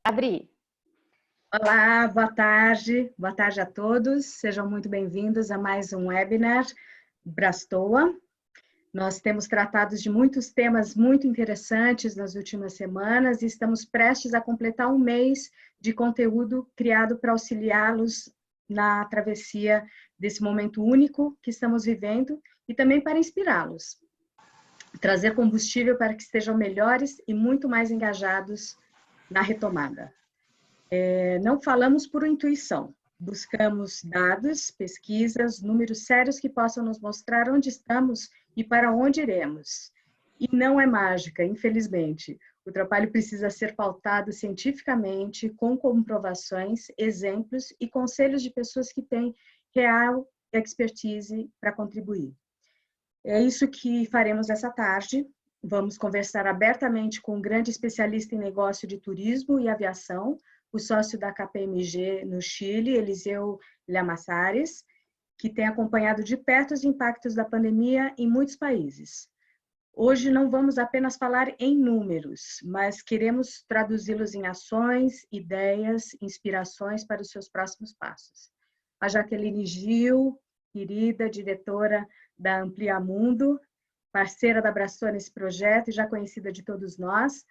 Adri. Olá, boa tarde a todos. Sejam muito bem-vindos a mais um webinar Brastoa. Nós temos tratado de muitos temas muito interessantes nas últimas semanas e estamos prestes a completar um mês de conteúdo criado para auxiliá-los na travessia desse momento único que estamos vivendo e também para inspirá-los, trazer combustível para que estejam melhores e muito mais engajados na retomada. Não falamos por intuição, buscamos dados, pesquisas, números sérios que possam nos mostrar onde estamos e para onde iremos. E não é mágica, infelizmente. O trabalho precisa ser pautado cientificamente, com comprovações, exemplos e conselhos de pessoas que têm real expertise para contribuir. É isso que faremos essa tarde. Vamos conversar abertamente com um grande especialista em negócio de turismo e aviação, o sócio da KPMG no Chile, Eliseu Llamassares, que tem acompanhado de perto os impactos da pandemia em muitos países. Hoje não vamos apenas falar em números, mas queremos traduzi-los em ações, ideias, inspirações para os seus próximos passos. A Jaqueline Gil, querida diretora da Amplia Mundo, parceira da Brastoa nesse projeto e já conhecida de todos nós,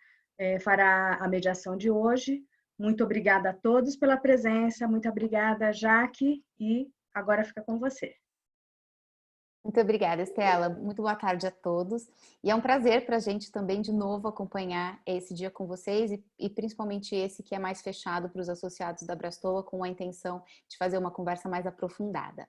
fará a mediação de hoje. Muito obrigada a todos pela presença, muito obrigada, Jaque, e agora fica com você. Muito obrigada, Estela. Muito boa tarde a todos. E é um prazer para a gente também, de novo, acompanhar esse dia com vocês e principalmente esse que é mais fechado para os associados da Brastoa, com a intenção de fazer uma conversa mais aprofundada.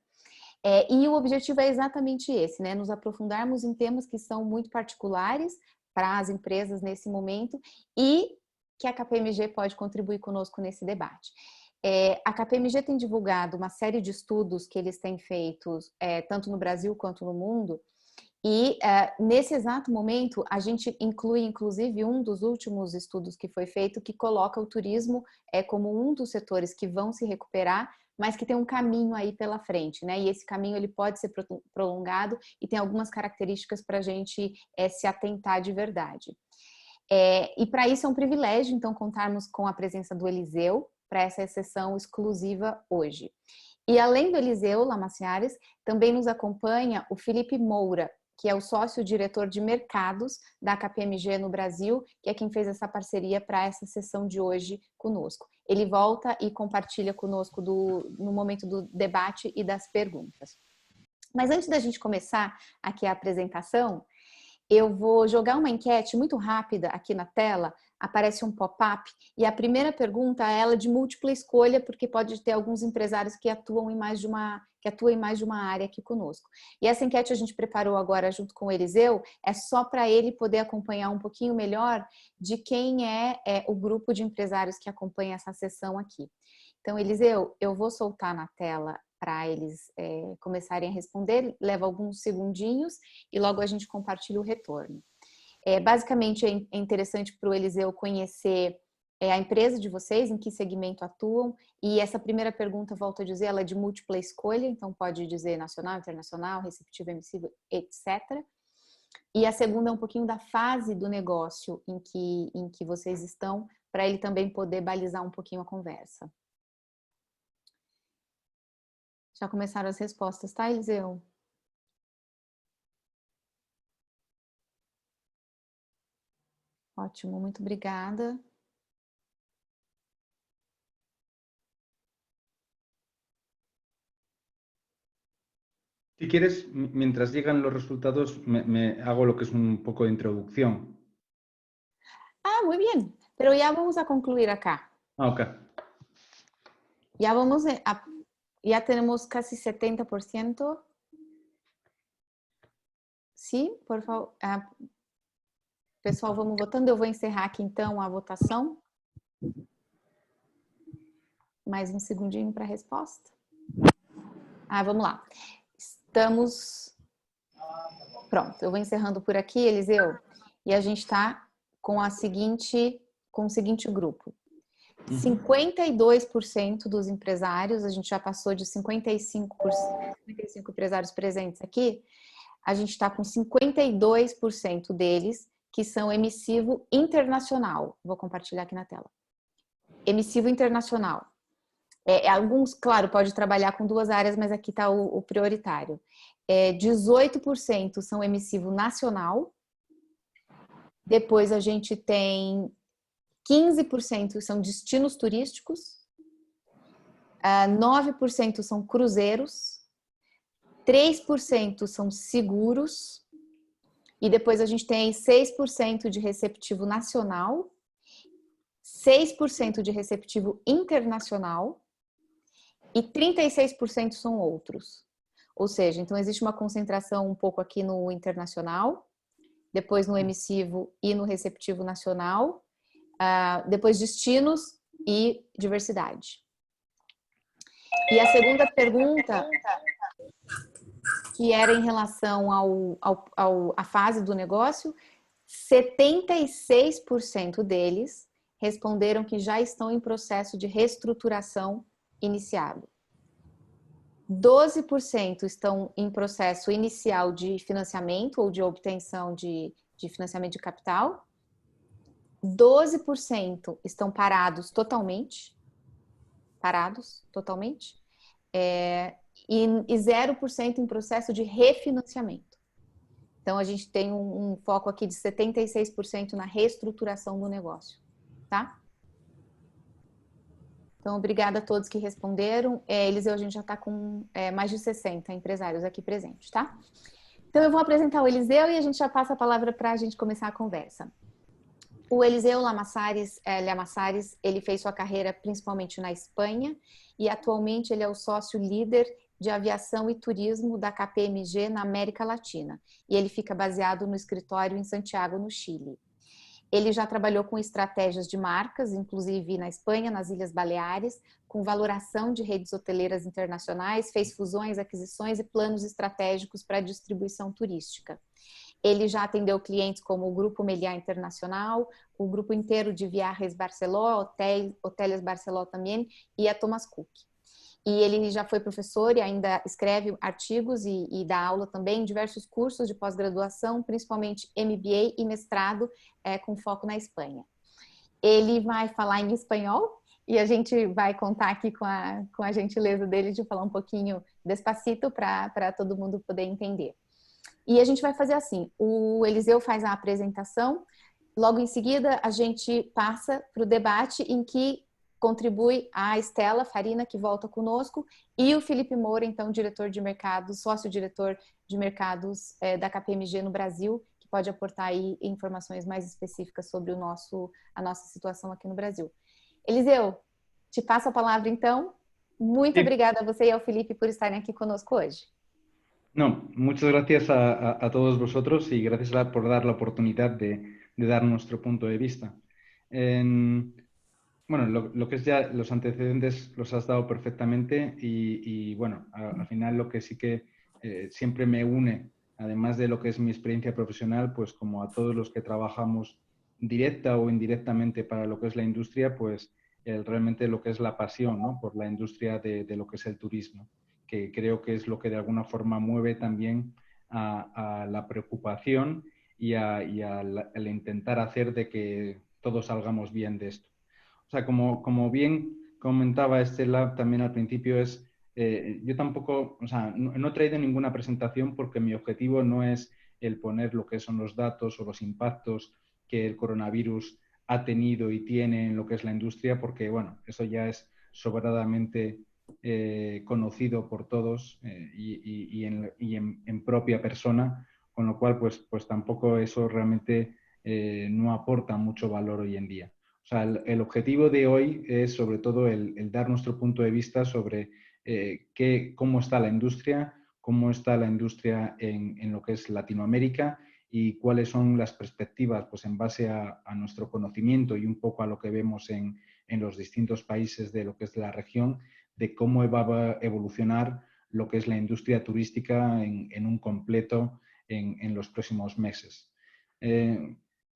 E o objetivo é exatamente esse, né? Nos aprofundarmos em temas que são muito particulares para as empresas nesse momento e que a KPMG pode contribuir conosco nesse debate. A KPMG tem divulgado uma série de estudos que eles têm feito, tanto no Brasil quanto no mundo, e nesse exato momento a gente inclui inclusive um dos últimos estudos que foi feito que coloca o turismo como um dos setores que vão se recuperar, mas que tem um caminho aí pela frente, né? E esse caminho ele pode ser prolongado e tem algumas características para a gente se atentar de verdade. E para isso é um privilégio, então, contarmos com a presença do Eliseu para essa sessão exclusiva hoje. E além do Eliseu Llamassares, também nos acompanha o Felipe Moura, que é o sócio-diretor de mercados da KPMG no Brasil, que é quem fez essa parceria para essa sessão de hoje conosco. Ele volta e compartilha conosco no momento do debate e das perguntas. Mas antes da gente começar aqui a apresentação, eu vou jogar uma enquete muito rápida aqui na tela, aparece um pop-up e a primeira pergunta é ela de múltipla escolha, porque pode ter alguns empresários que atuam em mais de uma área aqui conosco. E essa enquete a gente preparou agora junto com o Eliseu, é só para ele poder acompanhar um pouquinho melhor de quem é o grupo de empresários que acompanha essa sessão aqui. Então, Eliseu, eu vou soltar na tela para eles começarem a responder, leva alguns segundinhos e logo a gente compartilha o retorno. Basicamente é interessante para o Eliseu conhecer a empresa de vocês, em que segmento atuam, e essa primeira pergunta, volto a dizer, ela é de múltipla escolha, então pode dizer nacional, internacional, receptivo, emissivo, etc. E a segunda é um pouquinho da fase do negócio em que vocês estão, para ele também poder balizar um pouquinho a conversa. Já começaram as respostas, tá, Eliseu? Ótimo, muito obrigada. Si quieres, mientras llegan los resultados, me hago lo que es un poco de introducción. Ah, muy bien, pero ya vamos a concluir acá. Ah, ok. Ya tenemos casi 70%. Sim, por favor. Pessoal, vamos votando. Eu vou encerrar aqui então a votação. Mais um segundinho para a resposta. Vamos lá. Estamos... Pronto, eu vou encerrando por aqui, Eliseu. E a gente está com o seguinte grupo. 52% dos empresários, a gente já passou de 55 empresários presentes aqui, a gente está com 52% deles que são emissivo internacional. Vou compartilhar aqui na tela. emissivo internacional. Alguns, claro, pode trabalhar com 2 áreas, mas aqui está o prioritário. 18% são emissivo nacional. Depois a gente tem 15% são destinos turísticos, 9% são cruzeiros, 3% são seguros, e depois a gente tem 6% de receptivo nacional, 6% de receptivo internacional e 36% são outros. Ou seja, então existe uma concentração um pouco aqui no internacional, depois no emissivo e no receptivo nacional, depois destinos e diversidade. E a segunda pergunta, que era em relação à fase do negócio, 76% deles responderam que já estão em processo de reestruturação iniciado. 12% estão em processo inicial de financiamento ou de obtenção de financiamento de capital. 12% estão parados totalmente. E 0% em processo de refinanciamento. Então, a gente tem um foco aqui de 76% na reestruturação do negócio, tá? Então, obrigada a todos que responderam. Eliseu, a gente já está com mais de 60 empresários aqui presentes, tá? Então, eu vou apresentar o Eliseu e a gente já passa a palavra para a gente começar a conversa. O Eliseu Lamassares, ele fez sua carreira principalmente na Espanha e atualmente ele é o sócio líder de aviação e turismo da KPMG na América Latina. E ele fica baseado no escritório em Santiago, no Chile. Ele já trabalhou com estratégias de marcas, inclusive na Espanha, nas Ilhas Baleares, com valoração de redes hoteleiras internacionais, fez fusões, aquisições e planos estratégicos para distribuição turística. Ele já atendeu clientes como o Grupo Meliá Internacional, o Grupo Inteiro de Viajes Barceló, Hoteles Barceló também, e a Thomas Cook. E ele já foi professor e ainda escreve artigos e dá aula também em diversos cursos de pós-graduação, principalmente MBA e mestrado, com foco na Espanha. Ele vai falar em espanhol e a gente vai contar aqui com a gentileza dele de falar um pouquinho despacito para todo mundo poder entender. E a gente vai fazer assim, o Eliseu faz a apresentação, logo em seguida a gente passa para o debate em que contribui a Estela Farina, que volta conosco, e o Felipe Moura, então, diretor de mercados, sócio-diretor de mercados da KPMG no Brasil, que pode aportar aí informações mais específicas sobre a nossa situação aqui no Brasil. Eliseu, te passo a palavra, então. Muito obrigada a você e ao Felipe por estarem aqui conosco hoje. No, muchas gracias a todos vosotros y gracias por dar la oportunidad de dar nuestro punto de vista. Bueno, lo que es ya los antecedentes los has dado perfectamente y bueno, al final lo que sí que siempre me une, además de lo que es mi experiencia profesional, pues como a todos los que trabajamos directa o indirectamente para lo que es la industria, pues realmente lo que es la pasión, ¿no? Por la industria de lo que es el turismo, que creo que es lo que de alguna forma mueve también a la preocupación y al intentar hacer de que todos salgamos bien de esto. O sea, como bien comentaba Estela también al principio, yo tampoco, o sea, no he traído ninguna presentación porque mi objetivo no es el poner lo que son los datos o los impactos que el coronavirus ha tenido y tiene en lo que es la industria, porque, bueno, eso ya es sobradamente conocido por todos y en propia persona, con lo cual, pues tampoco eso realmente no aporta mucho valor hoy en día. O sea, el objetivo de hoy es sobre todo el dar nuestro punto de vista sobre cómo está la industria en lo que es Latinoamérica y cuáles son las perspectivas, pues en base a nuestro conocimiento y un poco a lo que vemos en los distintos países de lo que es la región, de cómo va a evolucionar lo que es la industria turística en un completo en los próximos meses.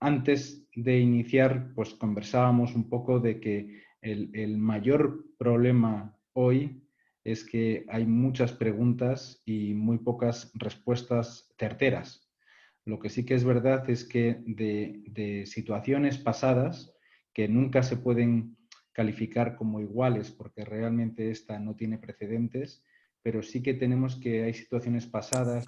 Antes de iniciar, pues conversábamos un poco de que el mayor problema hoy es que hay muchas preguntas y muy pocas respuestas certeras. Lo que sí que es verdad es que de situaciones pasadas que nunca se pueden calificar como iguales porque realmente esta no tiene precedentes, pero sí que tenemos que hay situaciones pasadas,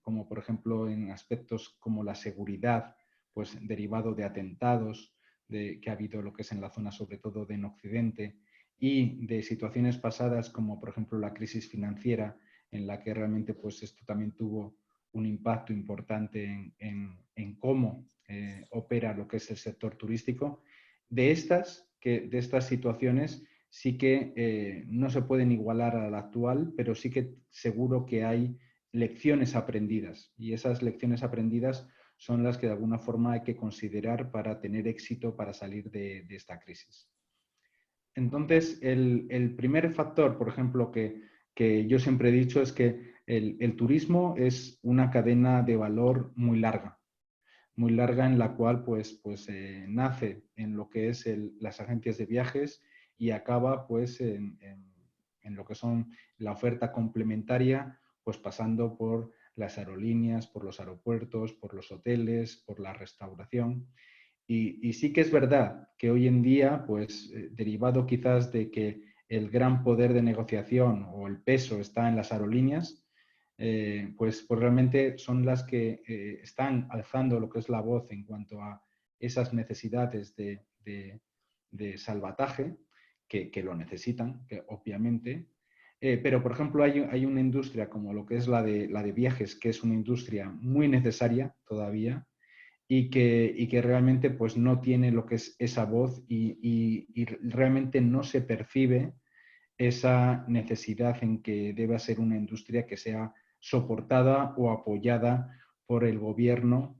como por ejemplo en aspectos como la seguridad, pues derivado de atentados que ha habido lo que es en la zona sobre todo de en Occidente, y de situaciones pasadas como por ejemplo la crisis financiera, en la que realmente pues esto también tuvo un impacto importante en cómo opera lo que es el sector turístico. De estas situaciones sí que no se pueden igualar a la actual, pero sí que seguro que hay lecciones aprendidas, y esas lecciones aprendidas son las que de alguna forma hay que considerar para tener éxito para salir de esta crisis. Entonces, el primer factor, por ejemplo, que yo siempre he dicho es que el turismo es una cadena de valor muy larga en la cual nace en lo que es las agencias de viajes y acaba pues en lo que son la oferta complementaria, pues pasando por las aerolíneas, por los aeropuertos, por los hoteles, por la restauración. Y sí que es verdad que hoy en día, pues derivado quizás de que el gran poder de negociación o el peso está en las aerolíneas, pues realmente son las que están alzando lo que es la voz en cuanto a esas necesidades de salvataje, que lo necesitan, que obviamente. Pero, por ejemplo, hay una industria como lo que es la de viajes, que es una industria muy necesaria todavía, y que realmente pues no tiene lo que es esa voz y realmente no se percibe esa necesidad en que deba ser una industria que sea soportada o apoyada por el gobierno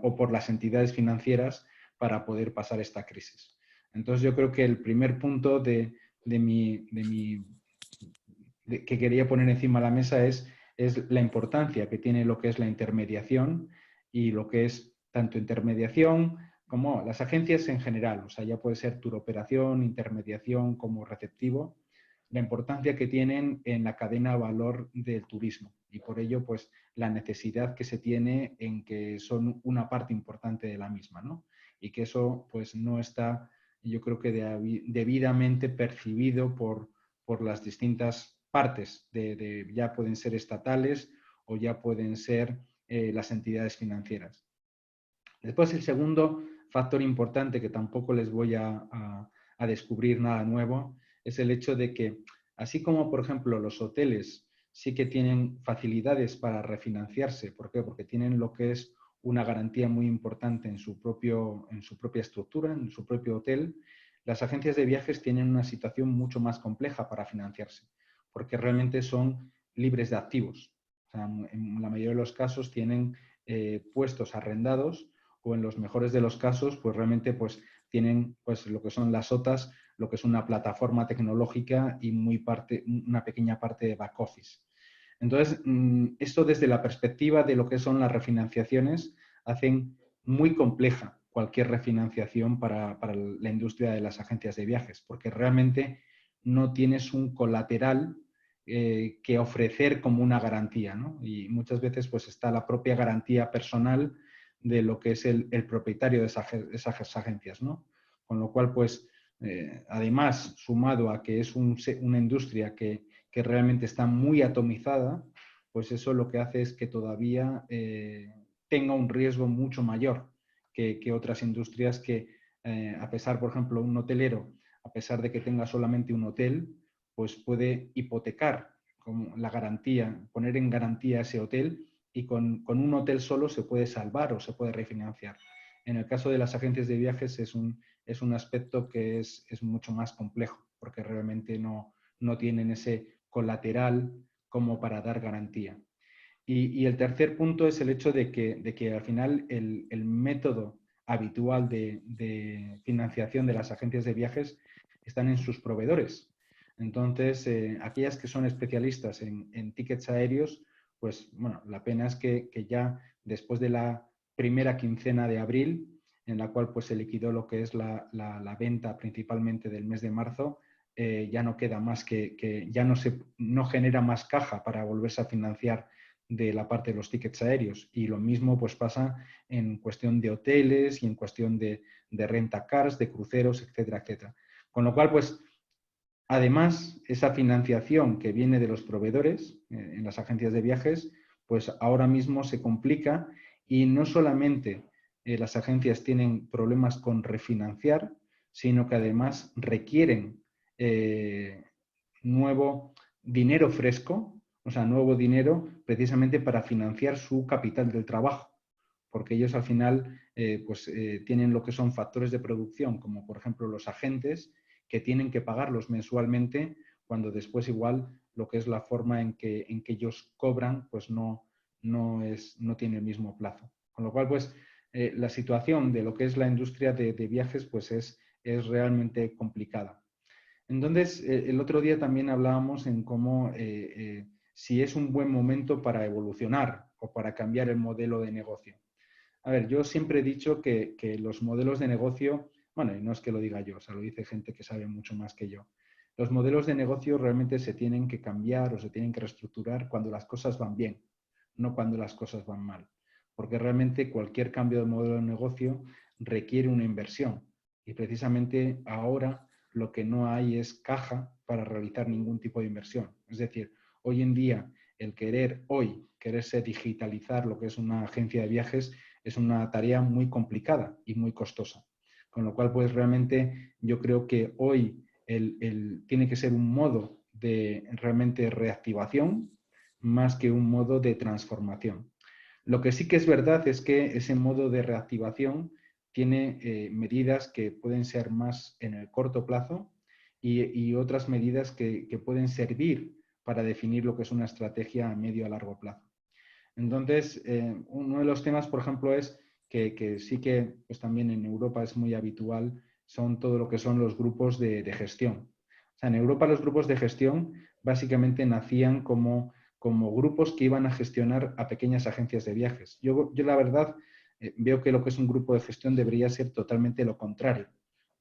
o por las entidades financieras para poder pasar esta crisis. Entonces yo creo que el primer punto que quería poner encima de la mesa es la importancia que tiene lo que es la intermediación y lo que es tanto intermediación como las agencias en general, o sea, ya puede ser turoperación, intermediación como receptivo, la importancia que tienen en la cadena de valor del turismo y por ello, pues, la necesidad que se tiene en que son una parte importante de la misma, ¿no? Y que eso, pues, no está, yo creo que debidamente percibido por las distintas partes, ya pueden ser estatales o ya pueden ser las entidades financieras. Después, el segundo factor importante, que tampoco les voy a descubrir nada nuevo, es el hecho de que, así como, por ejemplo, los hoteles sí que tienen facilidades para refinanciarse. ¿Por qué? Porque tienen lo que es una garantía muy importante en su propia estructura, en su propio hotel. Las agencias de viajes tienen una situación mucho más compleja para financiarse, porque realmente son libres de activos. O sea, en la mayoría de los casos tienen puestos arrendados, o en los mejores de los casos, pues realmente pues tienen pues lo que son las OTAs, lo que es una plataforma tecnológica y una pequeña parte de back office. Entonces, esto desde la perspectiva de lo que son las refinanciaciones, hacen muy compleja cualquier refinanciación para la industria de las agencias de viajes, porque realmente no tienes un colateral que ofrecer como una garantía, ¿no? Y muchas veces pues está la propia garantía personal de lo que es el propietario de esas agencias, ¿no? Con lo cual, pues, además, sumado a que es una industria que realmente está muy atomizada, pues eso lo que hace es que todavía tenga un riesgo mucho mayor que otras industrias que, a pesar, por ejemplo, un hotelero, a pesar de que tenga solamente un hotel, pues puede hipotecar como la garantía, poner en garantía ese hotel, y con un hotel solo se puede salvar o se puede refinanciar. En el caso de las agencias de viajes es un aspecto que es mucho más complejo, porque realmente no tienen ese colateral como para dar garantía. Y el tercer punto es el hecho de que al final el método habitual de financiación de las agencias de viajes están en sus proveedores. Entonces, aquellas que son especialistas en tickets aéreos, pues bueno, la pena es que ya después de la primera quincena de abril, en la cual pues se liquidó lo que es la venta principalmente del mes de marzo, ya no queda más que ya no genera más caja para volverse a financiar de la parte de los tickets aéreos. Y lo mismo pues pasa en cuestión de hoteles y en cuestión de renta cars, de cruceros, etcétera, etcétera. Con lo cual, pues, además, esa financiación que viene de los proveedores en las agencias de viajes, pues ahora mismo se complica y no solamente las agencias tienen problemas con refinanciar, sino que además requieren nuevo dinero fresco, o sea, nuevo dinero precisamente para financiar su capital del trabajo, porque ellos al final tienen lo que son factores de producción, como por ejemplo los agentes, que tienen que pagarlos mensualmente, cuando después igual lo que es la forma en que ellos cobran, pues no tiene el mismo plazo. Con lo cual, pues, la situación de lo que es la industria de viajes, pues es realmente complicada. Entonces, el otro día también hablábamos en cómo si es un buen momento para evolucionar o para cambiar el modelo de negocio. A ver, yo siempre he dicho que los modelos de negocio, bueno, y no es que lo diga yo, o sea, lo dice gente que sabe mucho más que yo. Los modelos de negocio realmente se tienen que cambiar o se tienen que reestructurar cuando las cosas van bien, no cuando las cosas van mal. Porque realmente cualquier cambio de modelo de negocio requiere una inversión. Y precisamente ahora lo que no hay es caja para realizar ningún tipo de inversión. Es decir, hoy en día el quererse digitalizar lo que es una agencia de viajes es una tarea muy complicada y muy costosa. Con lo cual, pues realmente yo creo que hoy tiene que ser un modo de realmente reactivación más que un modo de transformación. Lo que sí que es verdad es que ese modo de reactivación tiene medidas que pueden ser más en el corto plazo y otras medidas que pueden servir para definir lo que es una estrategia a medio a largo plazo. Entonces, uno de los temas, por ejemplo, es que sí que pues también en Europa es muy habitual, son todo lo que son los grupos de gestión. O sea, en Europa los grupos de gestión básicamente nacían como grupos que iban a gestionar a pequeñas agencias de viajes. Yo la verdad, veo que lo que es un grupo de gestión debería ser totalmente lo contrario.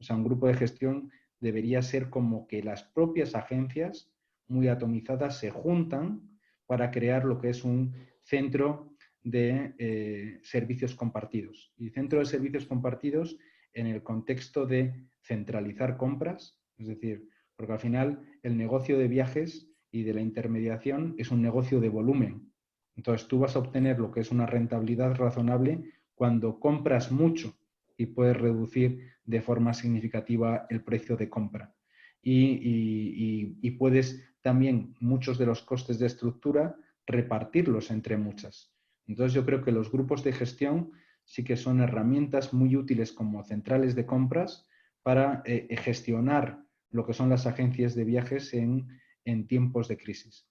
O sea, un grupo de gestión debería ser como que las propias agencias muy atomizadas se juntan para crear lo que es un centro de servicios compartidos. Y centro de servicios compartidos en el contexto de centralizar compras, es decir, porque al final el negocio de viajes y de la intermediación es un negocio de volumen. Entonces tú vas a obtener lo que es una rentabilidad razonable cuando compras mucho y puedes reducir de forma significativa el precio de compra. Y puedes también muchos de los costes de estructura repartirlos entre muchas. Entonces yo creo que los grupos de gestión sí que son herramientas muy útiles como centrales de compras para gestionar lo que son las agencias de viajes en tiempos de crisis.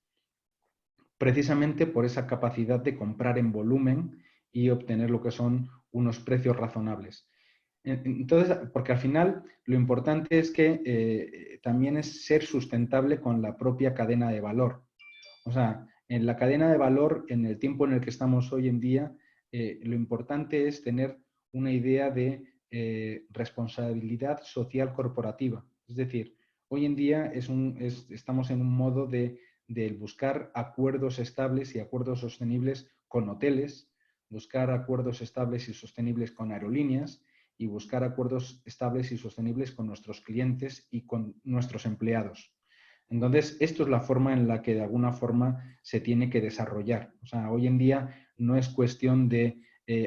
Precisamente por esa capacidad de comprar en volumen y obtener lo que son unos precios razonables. Entonces, porque al final lo importante es que también es ser sustentable con la propia cadena de valor. O sea, en la cadena de valor, en el tiempo en el que estamos hoy en día, lo importante es tener una idea de responsabilidad social corporativa. Es decir, hoy en día estamos en un modo de buscar acuerdos estables y acuerdos sostenibles con hoteles, buscar acuerdos estables y sostenibles con aerolíneas y buscar acuerdos estables y sostenibles con nuestros clientes y con nuestros empleados. Entonces, esto es la forma en la que de alguna forma se tiene que desarrollar. O sea, hoy en día no es cuestión de,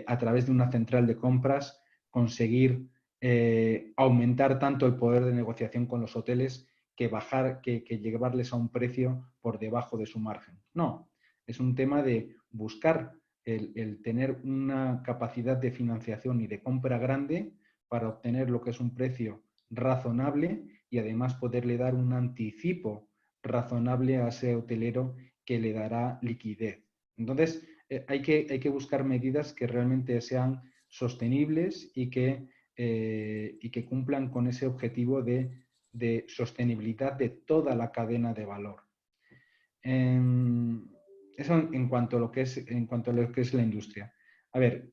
a través de una central de compras, conseguir aumentar tanto el poder de negociación con los hoteles que llevarles a un precio por debajo de su margen. No, es un tema de buscar el tener una capacidad de financiación y de compra grande para obtener lo que es un precio razonable y además poderle dar un anticipo razonable a ese hotelero que le dará liquidez. Entonces, hay que buscar medidas que realmente sean sostenibles y que cumplan con ese objetivo de sostenibilidad de toda la cadena de valor. Eso en cuanto a lo que es la industria. A ver,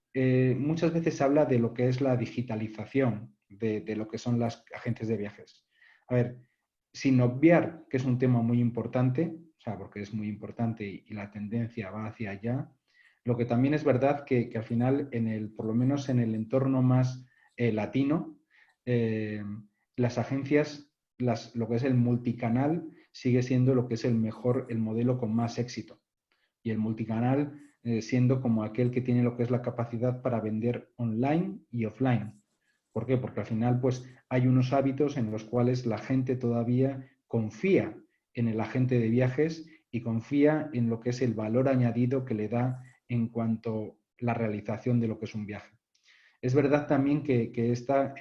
muchas veces se habla de lo que es la digitalización de lo que son las agencias de viajes. A ver, sin obviar que es un tema muy importante, o sea, porque es muy importante y la tendencia va hacia allá. Lo que también es verdad que al final, por lo menos en el entorno más latino, las agencias, lo que es el multicanal, sigue siendo lo que es el modelo con más éxito. Y el multicanal siendo como aquel que tiene lo que es la capacidad para vender online y offline. ¿Por qué? Porque al final pues hay unos hábitos en los cuales la gente todavía confía en el agente de viajes y confía en lo que es el valor añadido que le da en cuanto a la realización de lo que es un viaje. Es verdad también que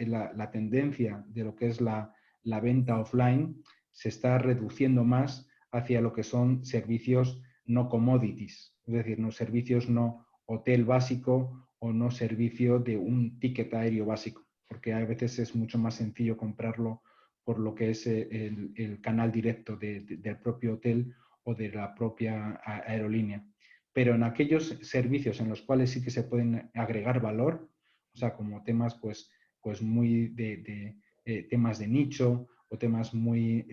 la tendencia de lo que es la venta offline se está reduciendo más hacia lo que son servicios no commodities, es decir, no servicios no hotel básico o no servicio de un ticket aéreo básico, porque a veces es mucho más sencillo comprarlo por lo que es el canal directo del propio hotel o de la propia aerolínea. Pero en aquellos servicios en los cuales sí que se pueden agregar valor, o sea, como temas pues muy temas de nicho o temas muy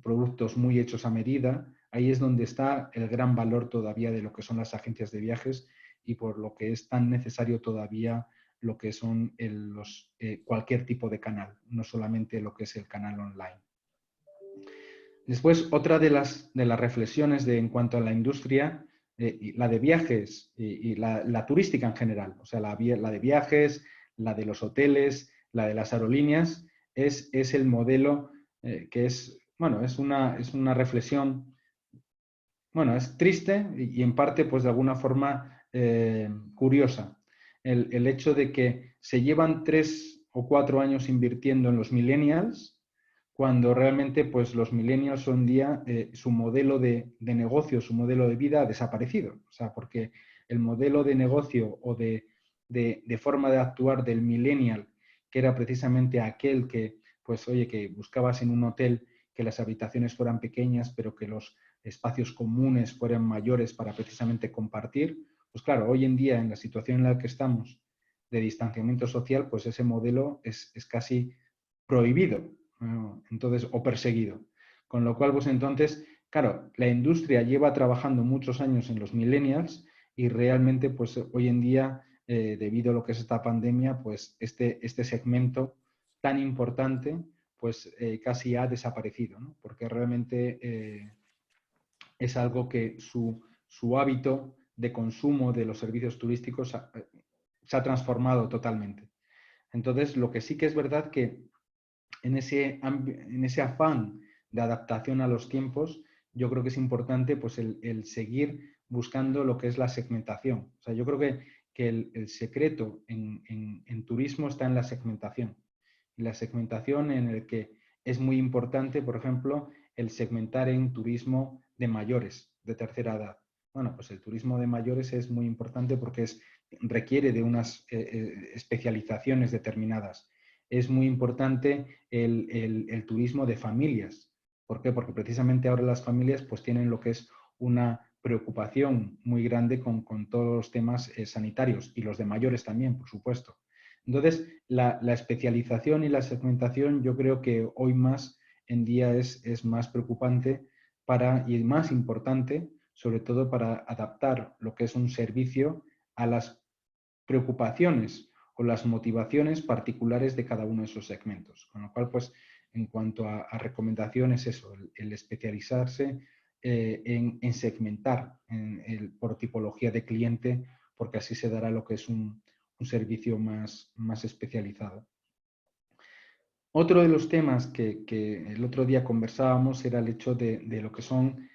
productos muy hechos a medida, ahí es donde está el gran valor todavía de lo que son las agencias de viajes y por lo que es tan necesario todavía lo que son cualquier tipo de canal, no solamente lo que es el canal online. Después, otra de las reflexiones en cuanto a la industria, la de viajes y la turística en general, o sea, la de viajes, la de los hoteles, la de las aerolíneas, es el modelo que es, bueno, es una reflexión, bueno, es triste y en parte, pues de alguna forma curiosa. El hecho de que se llevan 3 o 4 años invirtiendo en los millennials, cuando realmente pues los millennials hoy en día su modelo de negocio, su modelo de vida ha desaparecido. O sea, porque el modelo de negocio o de forma de actuar del millennial, que era precisamente aquel que, pues oye, que buscabas en un hotel que las habitaciones fueran pequeñas, pero que los espacios comunes fueran mayores para precisamente compartir, pues claro, hoy en día en la situación en la que estamos de distanciamiento social, pues ese modelo es casi prohibido, entonces, o perseguido. Con lo cual, pues entonces, claro, la industria lleva trabajando muchos años en los millennials y realmente, pues hoy en día, debido a lo que es esta pandemia, pues este segmento tan importante, pues casi ha desaparecido, ¿no? Porque realmente es algo que su hábito de consumo de los servicios turísticos se ha transformado totalmente. Entonces, lo que sí que es verdad que en ese afán de adaptación a los tiempos, yo creo que es importante pues, el seguir buscando lo que es la segmentación. O sea, yo creo que el secreto en turismo está en la segmentación. La segmentación en el que es muy importante, por ejemplo, el segmentar en turismo de mayores, de tercera edad. Bueno, pues el turismo de mayores es muy importante porque requiere de unas especializaciones determinadas. Es muy importante el turismo de familias. ¿Por qué? Porque precisamente ahora las familias pues tienen lo que es una preocupación muy grande con todos los temas sanitarios y los de mayores también, por supuesto. Entonces, la especialización y la segmentación yo creo que hoy más en día es más preocupante y más importante, sobre todo para adaptar lo que es un servicio a las preocupaciones o las motivaciones particulares de cada uno de esos segmentos. Con lo cual, pues, en cuanto a recomendaciones, eso, el especializarse en segmentar por tipología de cliente, porque así se dará lo que es un servicio más especializado. Otro de los temas que el otro día conversábamos era el hecho de lo que son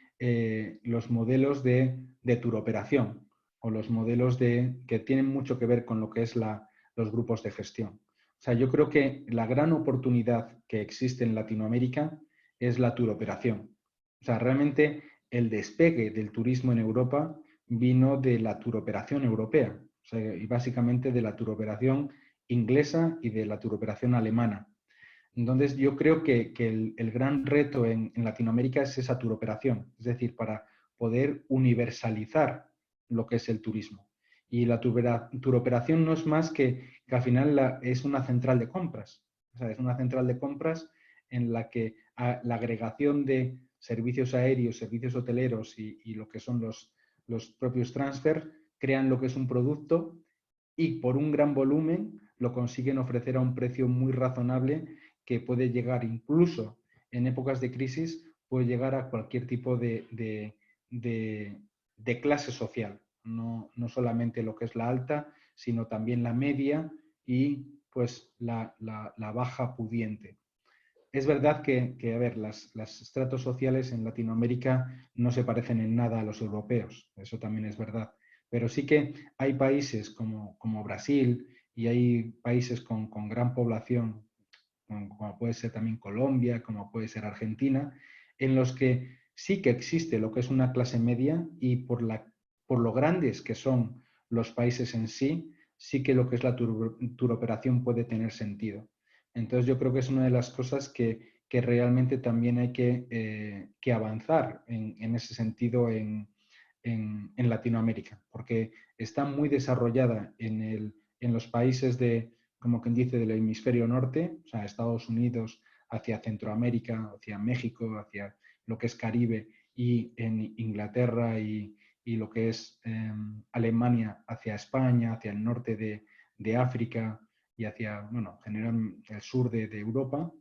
los modelos de turoperación o los modelos que tienen mucho que ver con lo que es los grupos de gestión. O sea, yo creo que la gran oportunidad que existe en Latinoamérica es la turoperación. O sea, realmente el despegue del turismo en Europa vino de la turoperación europea, o sea, y básicamente de la turoperación inglesa y de la turoperación alemana. Entonces, yo creo que el gran reto en Latinoamérica es esa turoperación, es decir, para poder universalizar lo que es el turismo. Y la turoperación no es más que al final es una central de compras. O sea, es una central de compras en la que la agregación de servicios aéreos, servicios hoteleros y lo que son los propios transfer, crean lo que es un producto y por un gran volumen lo consiguen ofrecer a un precio muy razonable que puede llegar incluso en épocas de crisis, puede llegar a cualquier tipo de clase social, no solamente lo que es la alta, sino también la media y pues la baja pudiente. Es verdad que a ver, los estratos sociales en Latinoamérica no se parecen en nada a los europeos, eso también es verdad, pero sí que hay países como Brasil y hay países con gran población, como puede ser también Colombia, como puede ser Argentina, en los que sí que existe lo que es una clase media y por lo grandes que son los países en sí, sí que lo que es la turoperación puede tener sentido. Entonces yo creo que es una de las cosas que realmente también hay que avanzar en ese sentido en Latinoamérica, porque está muy desarrollada en los países como quien dice, del hemisferio norte, o sea, Estados Unidos hacia Centroamérica, hacia México, hacia lo que es Caribe, y en Inglaterra y lo que es Alemania hacia España, hacia el norte de África y hacia, bueno, general el sur de Europa,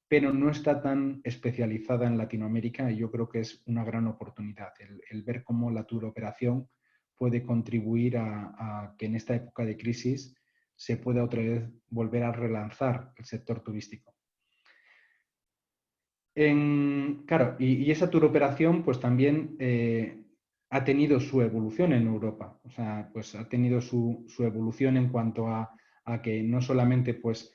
pero no está tan especializada en Latinoamérica y yo creo que es una gran oportunidad el ver cómo la turoperación puede contribuir a que en esta época de crisis se pueda otra vez volver a relanzar el sector turístico. Claro, y esa turoperación pues también ha tenido su evolución en Europa, o sea, pues ha tenido su evolución en cuanto a que no solamente pues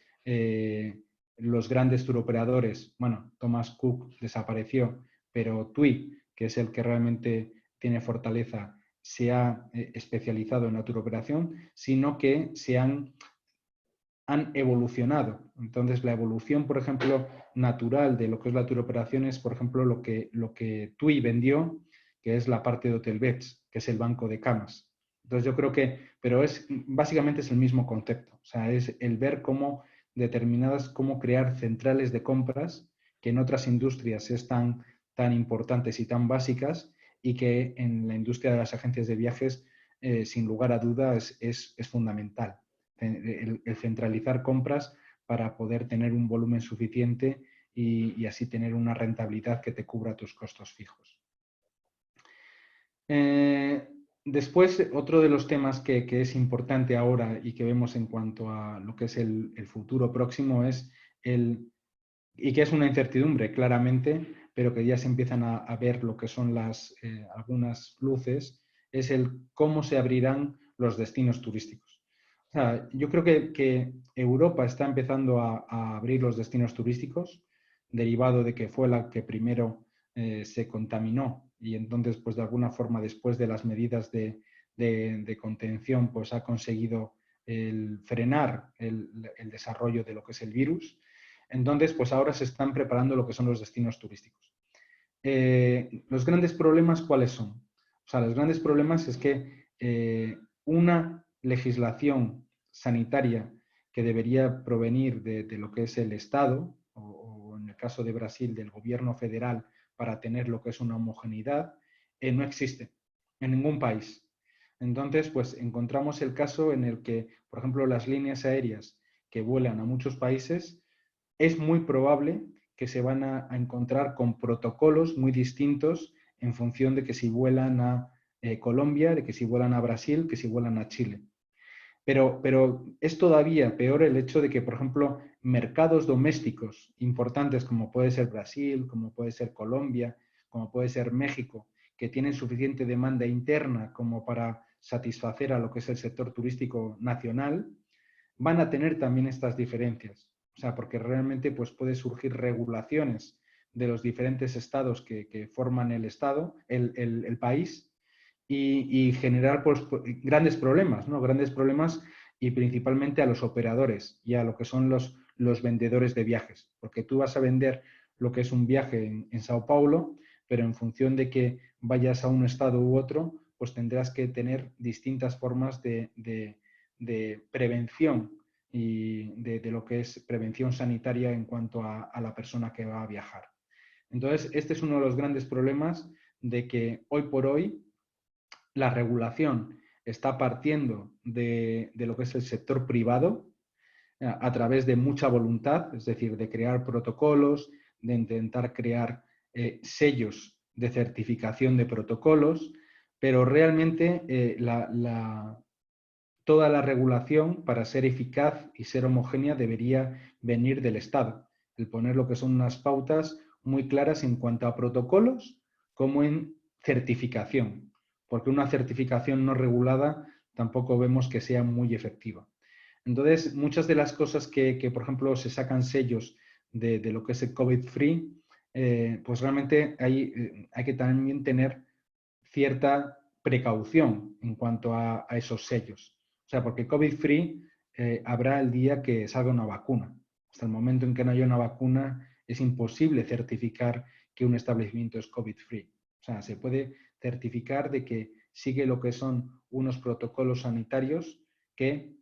los grandes turoperadores, bueno, Thomas Cook desapareció, pero TUI, que es el que realmente tiene fortaleza, se ha especializado en la turoperación, sino que se han evolucionado. Entonces, la evolución, por ejemplo, natural de lo que es la turoperación es, por ejemplo, lo que TUI vendió, que es la parte de Hotelbeds, que es el banco de camas. Entonces, yo creo que, pero básicamente es el mismo concepto. O sea, es el ver cómo cómo crear centrales de compras que en otras industrias es tan importantes y tan básicas y que en la industria de las agencias de viajes, sin lugar a dudas, es fundamental. El centralizar compras para poder tener un volumen suficiente y así tener una rentabilidad que te cubra tus costos fijos. Después, otro de los temas que es importante ahora y que vemos en cuanto a lo que es el futuro próximo es y que es una incertidumbre claramente, pero que ya se empiezan a ver lo que son algunas luces, es el cómo se abrirán los destinos turísticos. O sea, yo creo que Europa está empezando a abrir los destinos turísticos, derivado de que fue la que primero se contaminó y entonces, pues de alguna forma, después de las medidas de contención, pues ha conseguido frenar el desarrollo de lo que es el virus. Entonces, pues ahora se están preparando lo que son los destinos turísticos. ¿Los grandes problemas cuáles son? O sea, los grandes problemas es que una legislación sanitaria que debería provenir de lo que es el Estado, o en el caso de Brasil, del gobierno federal, para tener lo que es una homogeneidad, no existe en ningún país. Entonces, pues encontramos el caso en el que, por ejemplo, las líneas aéreas que vuelan a muchos países, es muy probable que se van a encontrar con protocolos muy distintos en función de que si vuelan a Colombia, de que si vuelan a Brasil, que si vuelan a Chile. Pero es todavía peor el hecho de que, por ejemplo, mercados domésticos importantes como puede ser Brasil, como puede ser Colombia, como puede ser México, que tienen suficiente demanda interna como para satisfacer a lo que es el sector turístico nacional, van a tener también estas diferencias. O sea, porque realmente pues, puede surgir regulaciones de los diferentes estados que forman el estado, el país, y generar pues, grandes problemas, ¿no? Grandes problemas y principalmente a los operadores y a lo que son los vendedores de viajes. Porque tú vas a vender lo que es un viaje en Sao Paulo, pero en función de que vayas a un estado u otro, pues tendrás que tener distintas formas de prevención y de lo que es prevención sanitaria en cuanto a la persona que va a viajar. Entonces, este es uno de los grandes problemas de que hoy por hoy la regulación está partiendo de lo que es el sector privado a través de mucha voluntad, es decir, de crear protocolos, de intentar crear sellos de certificación de protocolos, pero realmente toda la regulación, para ser eficaz y ser homogénea, debería venir del Estado. El poner lo que son unas pautas muy claras en cuanto a protocolos como en certificación, porque una certificación no regulada tampoco vemos que sea muy efectiva. Entonces, muchas de las cosas que por ejemplo, se sacan sellos de lo que es el COVID-free, pues realmente hay que también tener cierta precaución en cuanto a esos sellos. O sea, porque COVID-free habrá el día que salga una vacuna. Hasta el momento en que no haya una vacuna, es imposible certificar que un establecimiento es COVID-free. O sea, se puede certificar de que sigue lo que son unos protocolos sanitarios que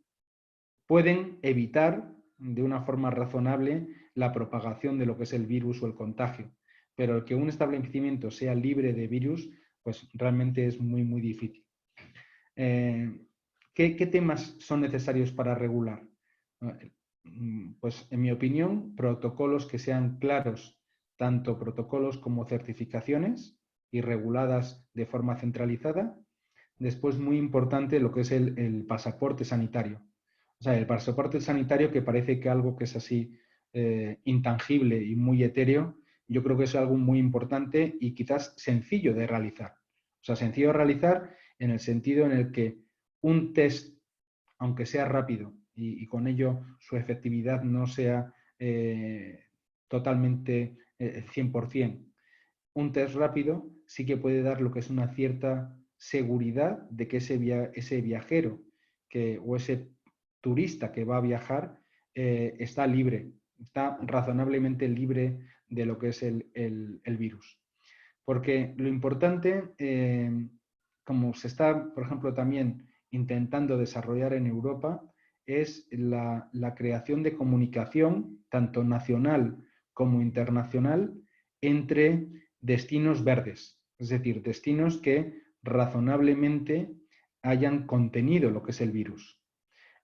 pueden evitar de una forma razonable la propagación de lo que es el virus o el contagio. Pero el que un establecimiento sea libre de virus, pues realmente es muy, muy difícil. ¿Qué temas son necesarios para regular? Pues en mi opinión, protocolos que sean claros, tanto protocolos como certificaciones y reguladas de forma centralizada. Después, muy importante, lo que es el pasaporte sanitario. O sea, el pasaporte sanitario, que parece que algo que es así intangible y muy etéreo, yo creo que es algo muy importante y quizás sencillo de realizar. O sea, sencillo de realizar en el sentido en el que un test, aunque sea rápido y con ello su efectividad no sea totalmente 100%, un test rápido sí que puede dar lo que es una cierta seguridad de que ese viajero o ese turista que va a viajar está libre, está razonablemente libre de lo que es el virus. Porque lo importante, como se está, por ejemplo, también intentando desarrollar en Europa, es la creación de comunicación, tanto nacional como internacional, entre destinos verdes, es decir, destinos que razonablemente hayan contenido lo que es el virus.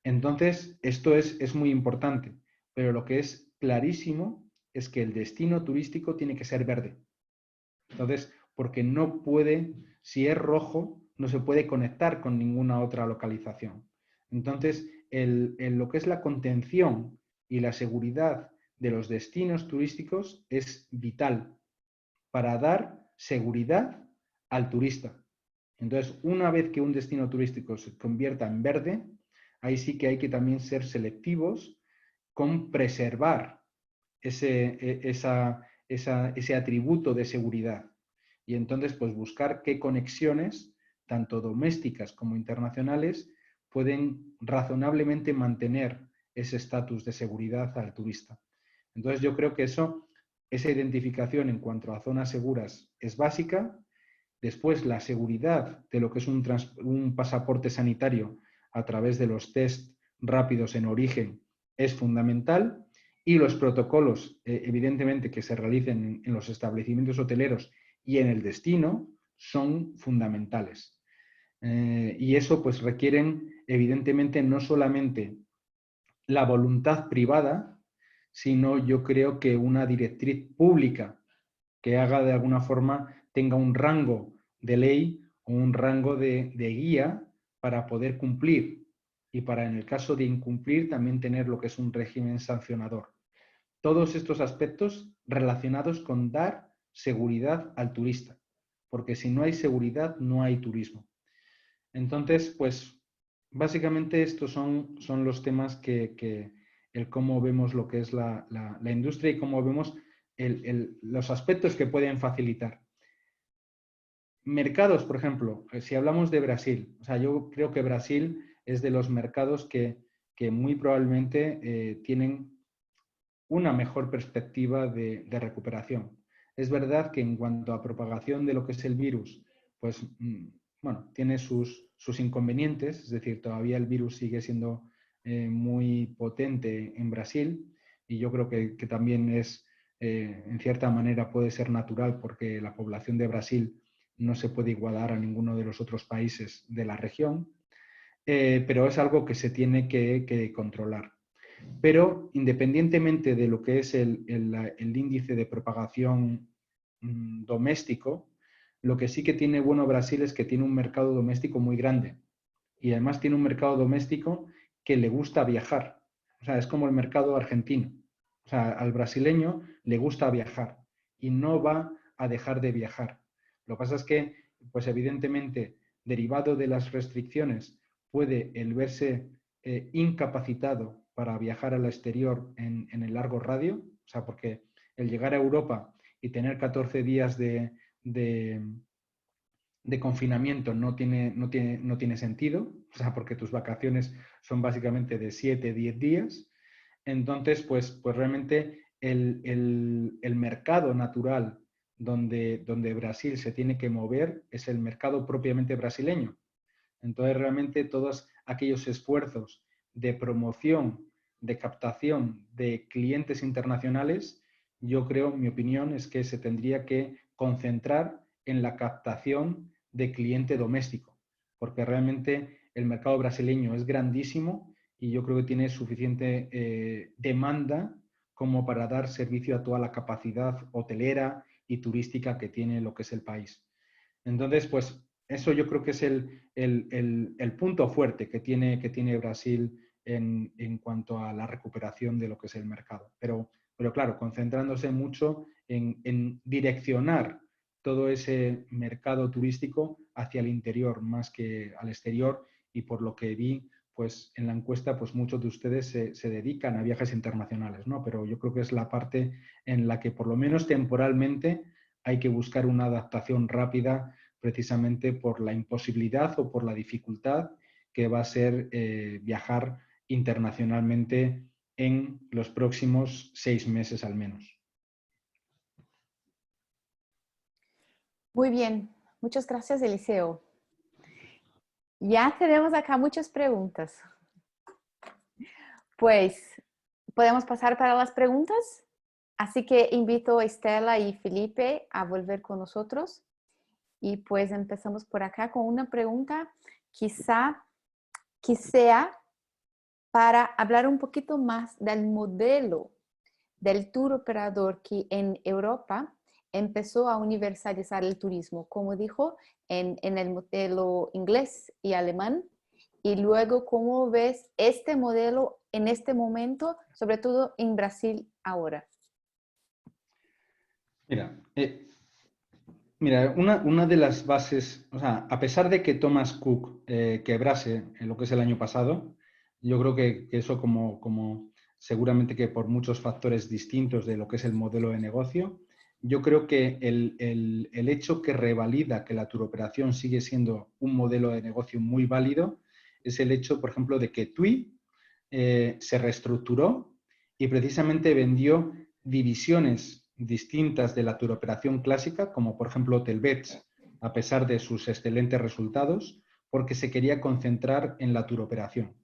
Entonces, esto es muy importante, pero lo que es clarísimo es que el destino turístico tiene que ser verde. Entonces, porque no puede, si es rojo, no se puede conectar con ninguna otra localización. Entonces, lo que es la contención y la seguridad de los destinos turísticos es vital para dar seguridad al turista. Entonces, una vez que un destino turístico se convierta en verde, ahí sí que hay que también ser selectivos con preservar ese atributo de seguridad. Y entonces, pues buscar qué conexiones, tanto domésticas como internacionales, pueden razonablemente mantener ese estatus de seguridad al turista. Entonces, yo creo que esa identificación en cuanto a zonas seguras es básica. Después, la seguridad de lo que es un pasaporte sanitario a través de los test rápidos en origen es fundamental. Y los protocolos, evidentemente, que se realicen en los establecimientos hoteleros y en el destino son fundamentales. Y eso pues requieren, evidentemente, no solamente la voluntad privada, sino yo creo que una directriz pública que haga de alguna forma, tenga un rango de ley o un rango de guía para poder cumplir y para, en el caso de incumplir, también tener lo que es un régimen sancionador. Todos estos aspectos relacionados con dar seguridad al turista, porque si no hay seguridad, no hay turismo. Entonces, pues, básicamente estos son los temas el cómo vemos lo que es la industria y cómo vemos los aspectos que pueden facilitar. Mercados, por ejemplo, si hablamos de Brasil, o sea, yo creo que Brasil es de los mercados que muy probablemente tienen una mejor perspectiva de recuperación. Es verdad que en cuanto a propagación de lo que es el virus, pues, bueno, tiene sus inconvenientes, es decir, todavía el virus sigue siendo muy potente en Brasil y yo creo que también es en cierta manera puede ser natural porque la población de Brasil no se puede igualar a ninguno de los otros países de la región, pero es algo que se tiene que controlar. Pero independientemente de lo que es el índice de propagación doméstico, lo que sí que tiene bueno Brasil es que tiene un mercado doméstico muy grande y además tiene un mercado doméstico que le gusta viajar. O sea, es como el mercado argentino. O sea, al brasileño le gusta viajar y no va a dejar de viajar. Lo que pasa es que, pues evidentemente, derivado de las restricciones, puede el verse incapacitado para viajar al exterior en el largo radio, o sea, porque el llegar a Europa y tener 14 días de confinamiento no tiene sentido, o sea, porque tus vacaciones son básicamente de 7, 10 días. Entonces, pues realmente el mercado natural donde Brasil se tiene que mover es el mercado propiamente brasileño. Entonces, realmente todos aquellos esfuerzos de promoción, de captación de clientes internacionales, yo creo, mi opinión, es que se tendría que concentrar en la captación de cliente doméstico, porque realmente el mercado brasileño es grandísimo y yo creo que tiene suficiente demanda como para dar servicio a toda la capacidad hotelera y turística que tiene lo que es el país. Entonces, pues eso yo creo que es el punto fuerte que tiene Brasil en cuanto a la recuperación de lo que es el mercado. Pero claro, concentrándose mucho en direccionar todo ese mercado turístico hacia el interior más que al exterior, y por lo que vi pues en la encuesta, pues muchos de ustedes se dedican a viajes internacionales, ¿no? Pero yo creo que es la parte en la que por lo menos temporalmente hay que buscar una adaptación rápida, precisamente por la imposibilidad o por la dificultad que va a ser viajar internacionalmente en los próximos 6 meses al menos. Muy bien, muchas gracias, Eliseo. Ya tenemos acá muchas preguntas. Pues, ¿podemos pasar para las preguntas? Así que invito a Estela y Felipe a volver con nosotros. Y pues empezamos por acá con una pregunta, quizá que sea para hablar un poquito más del modelo del tour operador que en Europa empezó a universalizar el turismo, como dijo, en el modelo inglés y alemán. Y luego, ¿cómo ves este modelo en este momento, sobre todo en Brasil ahora? Mira, una de las bases, o sea, a pesar de que Thomas Cook quebrase en lo que es el año pasado, yo creo que eso como seguramente que por muchos factores distintos de lo que es el modelo de negocio, yo creo que el hecho que revalida que la turoperación sigue siendo un modelo de negocio muy válido es el hecho, por ejemplo, de que TUI se reestructuró y precisamente vendió divisiones distintas de la turoperación clásica, como por ejemplo Hotelbeds, a pesar de sus excelentes resultados, porque se quería concentrar en la turoperación.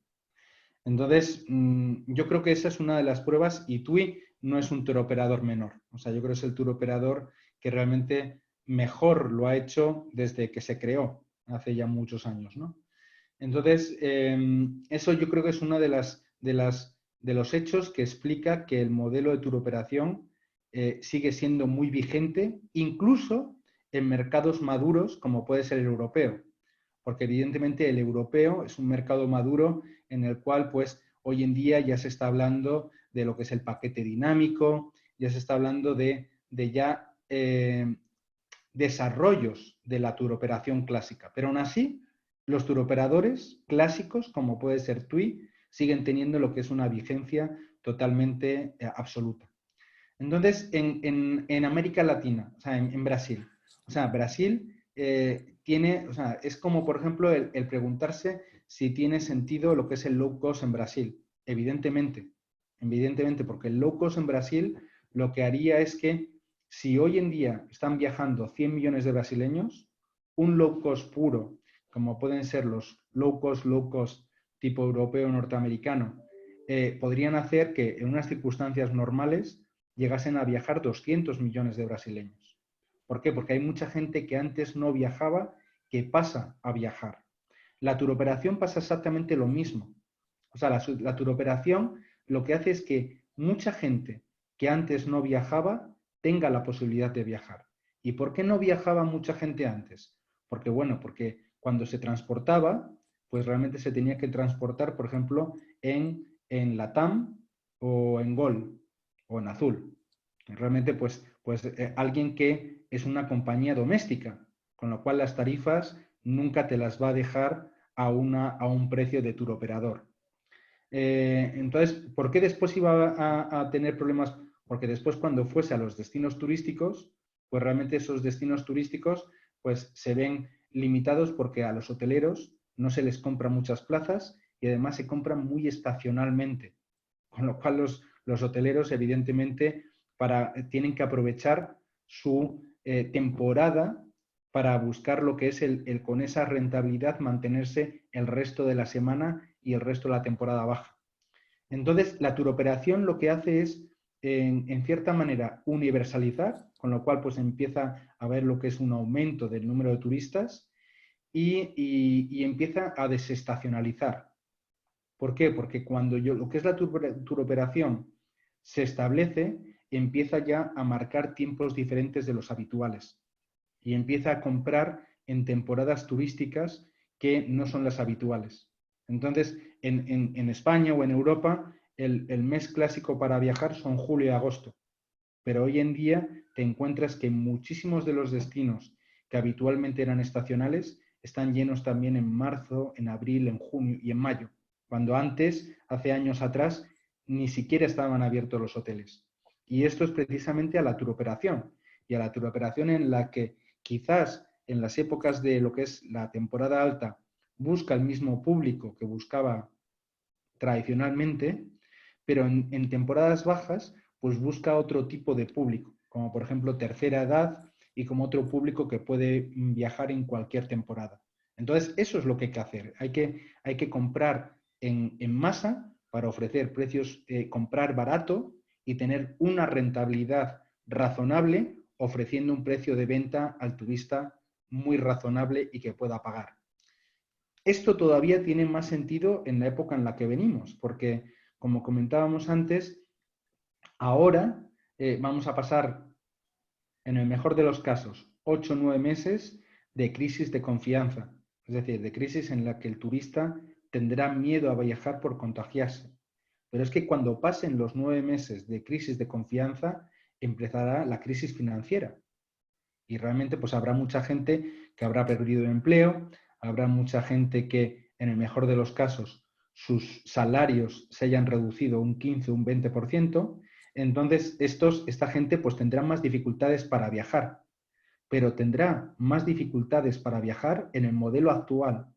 Entonces, yo creo que esa es una de las pruebas, y TUI no es un turoperador menor. O sea, yo creo que es el turoperador que realmente mejor lo ha hecho desde que se creó, hace ya muchos años, ¿no? Entonces, eso yo creo que es uno de los hechos que explica que el modelo de turoperación sigue siendo muy vigente, incluso en mercados maduros como puede ser el europeo. Porque evidentemente el europeo es un mercado maduro en el cual pues hoy en día ya se está hablando de lo que es el paquete dinámico, ya se está hablando de ya desarrollos de la turoperación clásica. Pero aún así, los turoperadores clásicos, como puede ser TUI, siguen teniendo lo que es una vigencia totalmente absoluta. Entonces, en América Latina, o sea, en Brasil, o sea, Brasil tiene, o sea, es como, por ejemplo, el preguntarse si tiene sentido lo que es el low cost en Brasil. Evidentemente, porque el low cost en Brasil lo que haría es que si hoy en día están viajando 100 millones de brasileños, un low cost puro, como pueden ser los low cost tipo europeo o norteamericano, podrían hacer que en unas circunstancias normales llegasen a viajar 200 millones de brasileños. ¿Por qué? Porque hay mucha gente que antes no viajaba que pasa a viajar. La turoperación pasa exactamente lo mismo. O sea, la turoperación lo que hace es que mucha gente que antes no viajaba tenga la posibilidad de viajar. ¿Y por qué no viajaba mucha gente antes? Porque, bueno, porque cuando se transportaba, pues realmente se tenía que transportar, por ejemplo, en LATAM o en Gol o en Azul. Realmente, alguien que es una compañía doméstica, con lo cual las tarifas nunca te las va a dejar a un precio de turoperador. Entonces, ¿por qué después iba a tener problemas? Porque después cuando fuese a los destinos turísticos, pues realmente esos destinos turísticos pues se ven limitados porque a los hoteleros no se les compran muchas plazas y además se compran muy estacionalmente. Con lo cual los hoteleros evidentemente tienen que aprovechar su temporada para buscar lo que es con esa rentabilidad mantenerse el resto de la semana y el resto de la temporada baja. Entonces, la turoperación lo que hace es, en cierta manera, universalizar, con lo cual pues empieza a ver lo que es un aumento del número de turistas y empieza a desestacionalizar. ¿Por qué? Porque cuando lo que es la turoperación se establece, empieza ya a marcar tiempos diferentes de los habituales y empieza a comprar en temporadas turísticas que no son las habituales. Entonces, en España o en Europa, el mes clásico para viajar son julio y agosto. Pero hoy en día te encuentras que muchísimos de los destinos que habitualmente eran estacionales están llenos también en marzo, en abril, en junio y en mayo, cuando antes, hace años atrás, ni siquiera estaban abiertos los hoteles. Y esto es precisamente a la turoperación, y a la turoperación en la que quizás en las épocas de lo que es la temporada alta busca el mismo público que buscaba tradicionalmente, pero en temporadas bajas pues busca otro tipo de público, como por ejemplo tercera edad y como otro público que puede viajar en cualquier temporada. Entonces, eso es lo que hay que hacer. Hay que comprar en masa para ofrecer precios, comprar barato y tener una rentabilidad razonable, ofreciendo un precio de venta al turista muy razonable y que pueda pagar. Esto todavía tiene más sentido en la época en la que venimos, porque, como comentábamos antes, ahora vamos a pasar, en el mejor de los casos, 8 o 9 meses de crisis de confianza, es decir, de crisis en la que el turista tendrá miedo a viajar por contagiarse. Pero es que cuando pasen los 9 meses de crisis de confianza, empezará la crisis financiera. Y realmente pues habrá mucha gente que habrá perdido el empleo, habrá mucha gente que, en el mejor de los casos, sus salarios se hayan reducido un 15 o un 20%. Entonces, esta gente pues tendrá más dificultades para viajar, pero tendrá más dificultades para viajar en el modelo actual.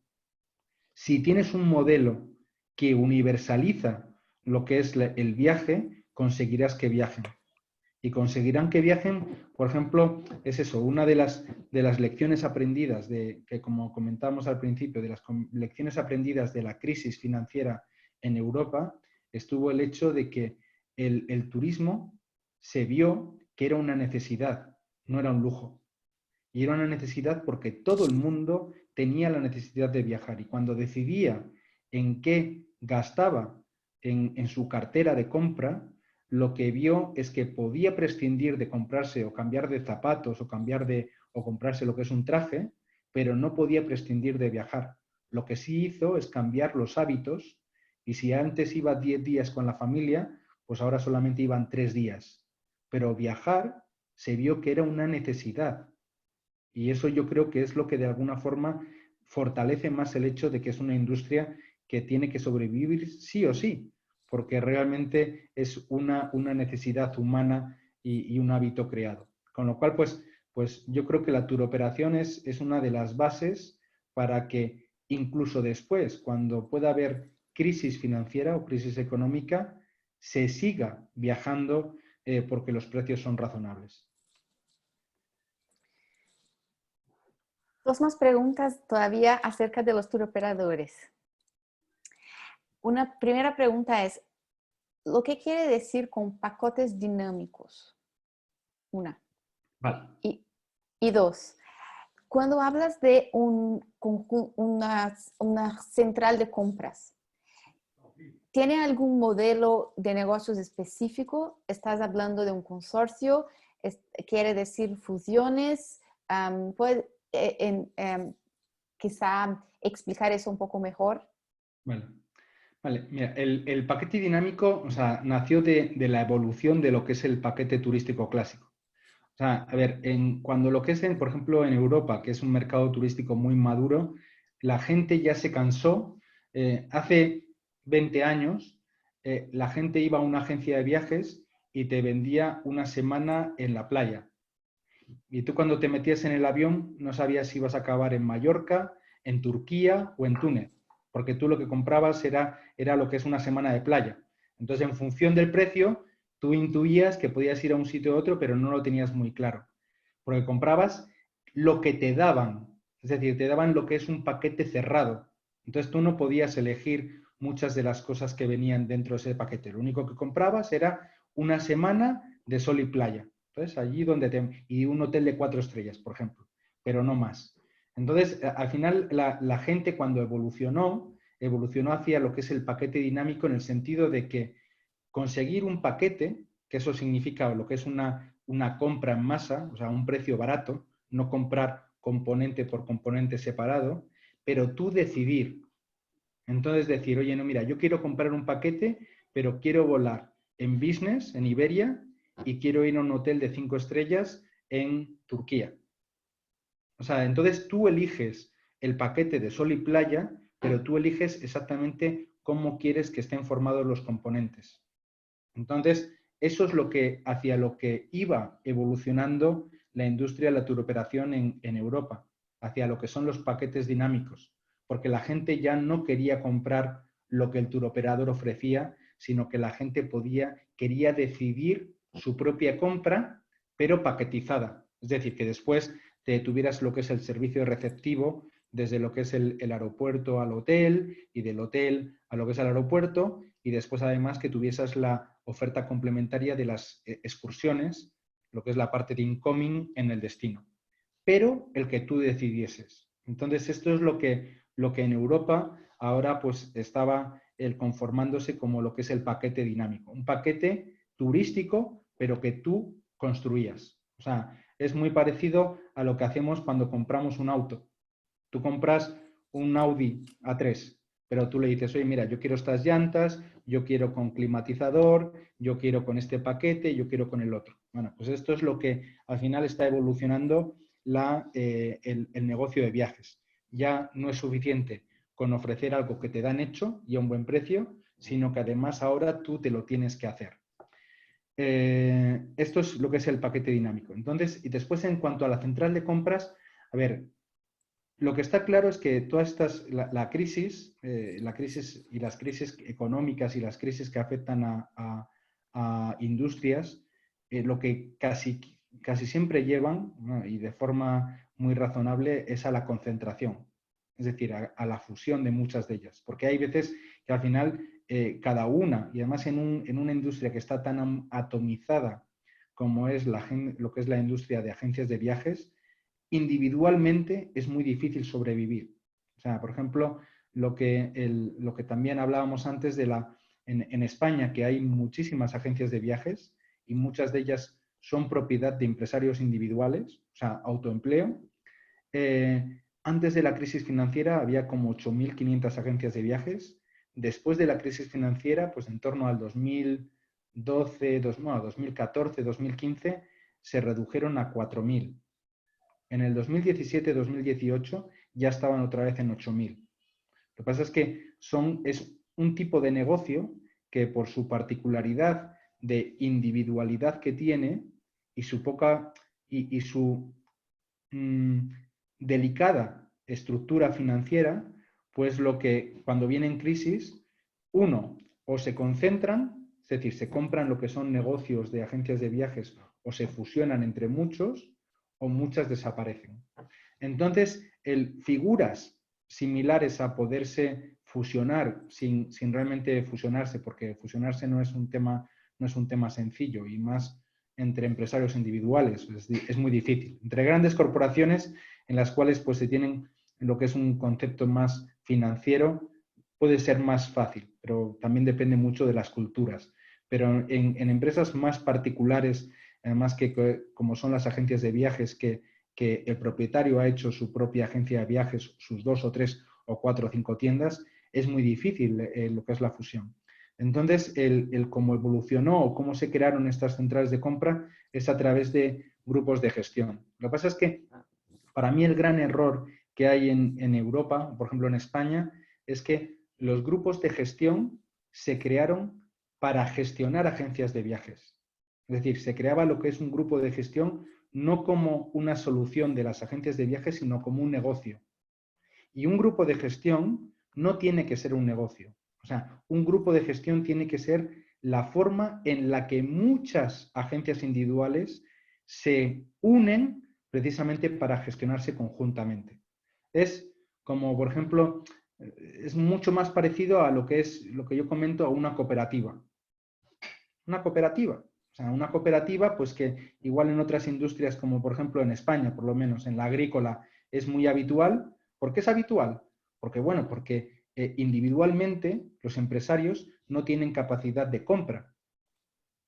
Si tienes un modelo que universaliza lo que es el viaje, conseguirás que viajen y conseguirán que viajen. Por ejemplo, es eso, una de las lecciones aprendidas, que como comentamos al principio, de las lecciones aprendidas de la crisis financiera en Europa, estuvo el hecho de que el turismo se vio que era una necesidad, no era un lujo. Y era una necesidad porque todo el mundo tenía la necesidad de viajar y cuando decidía en qué gastaba en su cartera de compra, lo que vio es que podía prescindir de comprarse o cambiar de zapatos o comprarse lo que es un traje, pero no podía prescindir de viajar. Lo que sí hizo es cambiar los hábitos y si antes iba 10 días con la familia, pues ahora solamente iban 3 días. Pero viajar se vio que era una necesidad y eso yo creo que es lo que de alguna forma fortalece más el hecho de que es una industria que tiene que sobrevivir sí o sí, porque realmente es una necesidad humana y un hábito creado. Con lo cual, pues yo creo que la turoperación es una de las bases para que incluso después, cuando pueda haber crisis financiera o crisis económica, se siga viajando porque los precios son razonables. Dos más preguntas todavía acerca de los turoperadores. Una primera pregunta es, lo que quiere decir con paquetes dinámicos. Una. Vale. Y dos, cuando hablas de una central de compras, ¿tiene algún modelo de negocios específico? ¿Estás hablando de un consorcio? ¿Quiere decir fusiones? ¿Puede quizá explicar eso un poco mejor? Vale. Vale, mira, el paquete dinámico, o sea, nació de la evolución de lo que es el paquete turístico clásico. O sea, a ver, cuando lo que es, por ejemplo, en Europa, que es un mercado turístico muy maduro, la gente ya se cansó. Hace 20 años, la gente iba a una agencia de viajes y te vendía una semana en la playa. Y tú cuando te metías en el avión no sabías si ibas a acabar en Mallorca, en Turquía o en Túnez, porque tú lo que comprabas era lo que es una semana de playa. Entonces, en función del precio, tú intuías que podías ir a un sitio u otro, pero no lo tenías muy claro, porque comprabas lo que te daban, es decir, te daban lo que es un paquete cerrado. Entonces, tú no podías elegir muchas de las cosas que venían dentro de ese paquete. Lo único que comprabas era una semana de sol y playa. Entonces, allí donde y un hotel de 4 estrellas, por ejemplo, pero no más. Entonces, al final, la gente cuando evolucionó hacia lo que es el paquete dinámico en el sentido de que conseguir un paquete, que eso significa lo que es una compra en masa, o sea, un precio barato, no comprar componente por componente separado, pero tú decidir. Entonces decir, oye, no, mira, yo quiero comprar un paquete, pero quiero volar en business, en Iberia, y quiero ir a un hotel de 5 estrellas en Turquía. O sea, entonces tú eliges el paquete de sol y playa, pero tú eliges exactamente cómo quieres que estén formados los componentes. Entonces, eso es hacia lo que iba evolucionando la industria de la turoperación en Europa, hacia lo que son los paquetes dinámicos, porque la gente ya no quería comprar lo que el turoperador ofrecía, sino que la gente quería decidir su propia compra, pero paquetizada. Es decir, que después te tuvieras lo que es el servicio receptivo, desde lo que es el aeropuerto al hotel y del hotel a lo que es el aeropuerto, y después además que tuvieses la oferta complementaria de las excursiones, lo que es la parte de incoming en el destino, pero el que tú decidieses. Entonces esto es lo que en Europa ahora pues estaba conformándose como lo que es el paquete dinámico, un paquete turístico, pero que tú construías. O sea, es muy parecido a lo que hacemos cuando compramos un auto. Tú compras un Audi A3, pero tú le dices, oye, mira, yo quiero estas llantas, yo quiero con climatizador, yo quiero con este paquete, yo quiero con el otro. Bueno, pues esto es lo que al final está evolucionando el negocio de viajes. Ya no es suficiente con ofrecer algo que te dan hecho y a un buen precio, sino que además ahora tú te lo tienes que hacer. Esto es lo que es el paquete dinámico. Entonces, y después en cuanto a la central de compras, a ver, lo que está claro es que todas estas, la crisis y las crisis económicas y las crisis que afectan a industrias, lo que casi siempre llevan, ¿no? Y de forma muy razonable, es a la concentración, es decir, a la fusión de muchas de ellas. Porque hay veces que al final cada una, y además en una industria que está tan atomizada como es lo que es la industria de agencias de viajes, individualmente es muy difícil sobrevivir. O sea, por ejemplo, lo que también hablábamos antes en España, que hay muchísimas agencias de viajes y muchas de ellas son propiedad de empresarios individuales, o sea, autoempleo. Antes de la crisis financiera había como 8.500 agencias de viajes. Después de la crisis financiera, pues en torno al 2012, 2014, 2015, se redujeron a 4.000. En el 2017-2018 ya estaban otra vez en 8.000. Lo que pasa es que es un tipo de negocio que por su particularidad de individualidad que tiene y su poca y su delicada estructura financiera, pues lo que cuando viene en crisis, uno, o se concentran, es decir, se compran lo que son negocios de agencias de viajes o se fusionan entre muchos, o muchas desaparecen. Entonces, figuras similares a poderse fusionar sin realmente fusionarse, porque fusionarse no es un tema sencillo, y más entre empresarios individuales, es muy difícil. Entre grandes corporaciones en las cuales pues se tienen lo que es un concepto más financiero, puede ser más fácil, pero también depende mucho de las culturas. Pero en empresas más particulares, además que como son las agencias de viajes, que el propietario ha hecho su propia agencia de viajes, sus 2 o 3 o 4 o 5 tiendas, es muy difícil lo que es la fusión. Entonces, el cómo evolucionó o cómo se crearon estas centrales de compra es a través de grupos de gestión. Lo que pasa es que para mí el gran error que hay en Europa, por ejemplo en España, es que los grupos de gestión se crearon para gestionar agencias de viajes. Es decir, se creaba lo que es un grupo de gestión no como una solución de las agencias de viajes, sino como un negocio. Y un grupo de gestión no tiene que ser un negocio. O sea, un grupo de gestión tiene que ser la forma en la que muchas agencias individuales se unen precisamente para gestionarse conjuntamente. Es como, por ejemplo, es mucho más parecido a lo que es lo que yo comento a una cooperativa. Una cooperativa. O sea, una cooperativa, pues que igual en otras industrias, como por ejemplo en España, por lo menos en la agrícola, es muy habitual. ¿Por qué es habitual? Porque, bueno, porque individualmente los empresarios no tienen capacidad de compra.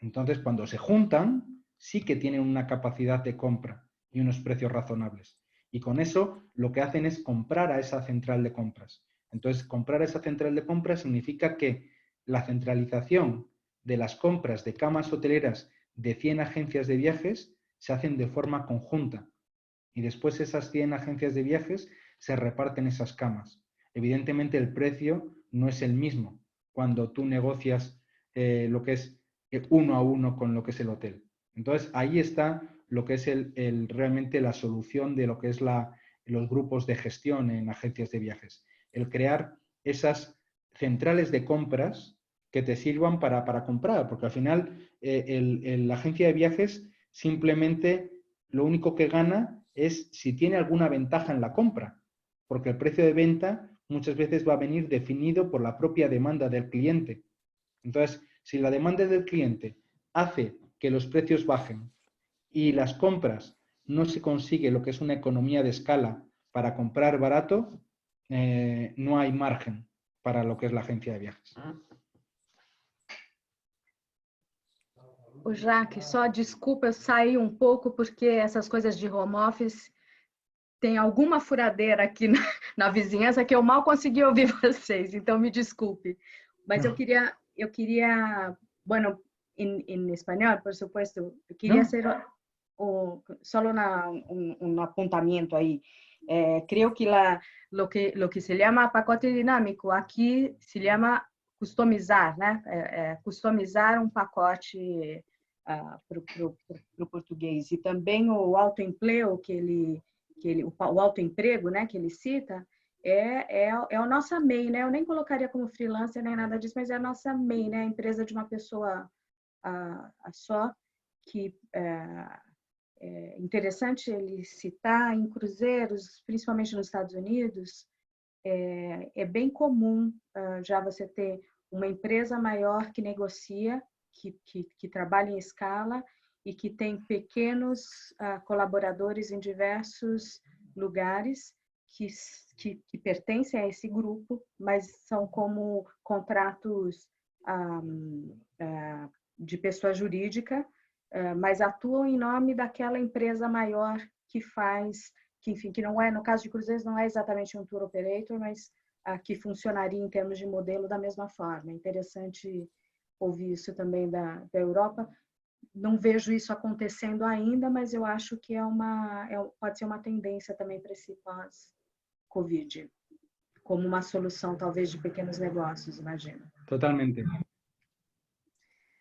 Entonces, cuando se juntan, sí que tienen una capacidad de compra y unos precios razonables. Y con eso lo que hacen es comprar a esa central de compras. Entonces, comprar a esa central de compras significa que la centralización de las compras de camas hoteleras de 100 agencias de viajes se hacen de forma conjunta. Y después esas 100 agencias de viajes se reparten esas camas. Evidentemente el precio no es el mismo cuando tú negocias lo que es uno a uno con lo que es el hotel. Entonces ahí está lo que es realmente la solución de lo que es los grupos de gestión en agencias de viajes. El crear esas centrales de compras que te sirvan para comprar, porque al final la agencia de viajes simplemente lo único que gana es si tiene alguna ventaja en la compra, porque el precio de venta muchas veces va a venir definido por la propia demanda del cliente. Entonces, si la demanda del cliente hace que los precios bajen y las compras no se consigue lo que es una economía de escala para comprar barato, no hay margen para lo que es la agencia de viajes. O Jaque, só desculpa, eu saí um pouco porque essas coisas de home office tem alguma furadeira aqui na vizinhança que eu mal consegui ouvir vocês, então me desculpe. Mas eu queria, bueno, em espanhol, por supuesto, eu queria hacer solo un apuntamiento ahí. Creo que lo que se llama pacote dinámico aquí se llama customizar, né? Customizar um pacote para o português. E também o autoempleo o autoemprego, né, que ele cita, é a nossa MEI, né? Eu nem colocaria como freelancer nem nada disso, mas é a nossa MEI, né? A empresa de uma pessoa só, que é interessante ele citar em cruzeiros, principalmente nos Estados Unidos, é bem comum já você ter uma empresa maior que negocia, que trabalha em escala e que tem pequenos colaboradores em diversos lugares que pertencem a esse grupo, mas são como contratos de pessoa jurídica, mas atuam em nome daquela empresa maior que faz, enfim, que não é, no caso de cruzeiros, não é exatamente um tour operator, mas que funcionaria em termos de modelo da mesma forma. É interessante ouvir isso também da Europa. Não vejo isso acontecendo ainda, mas eu acho que pode ser uma tendência também para esse pós-Covid, como uma solução, talvez, de pequenos negócios, imagino. Totalmente.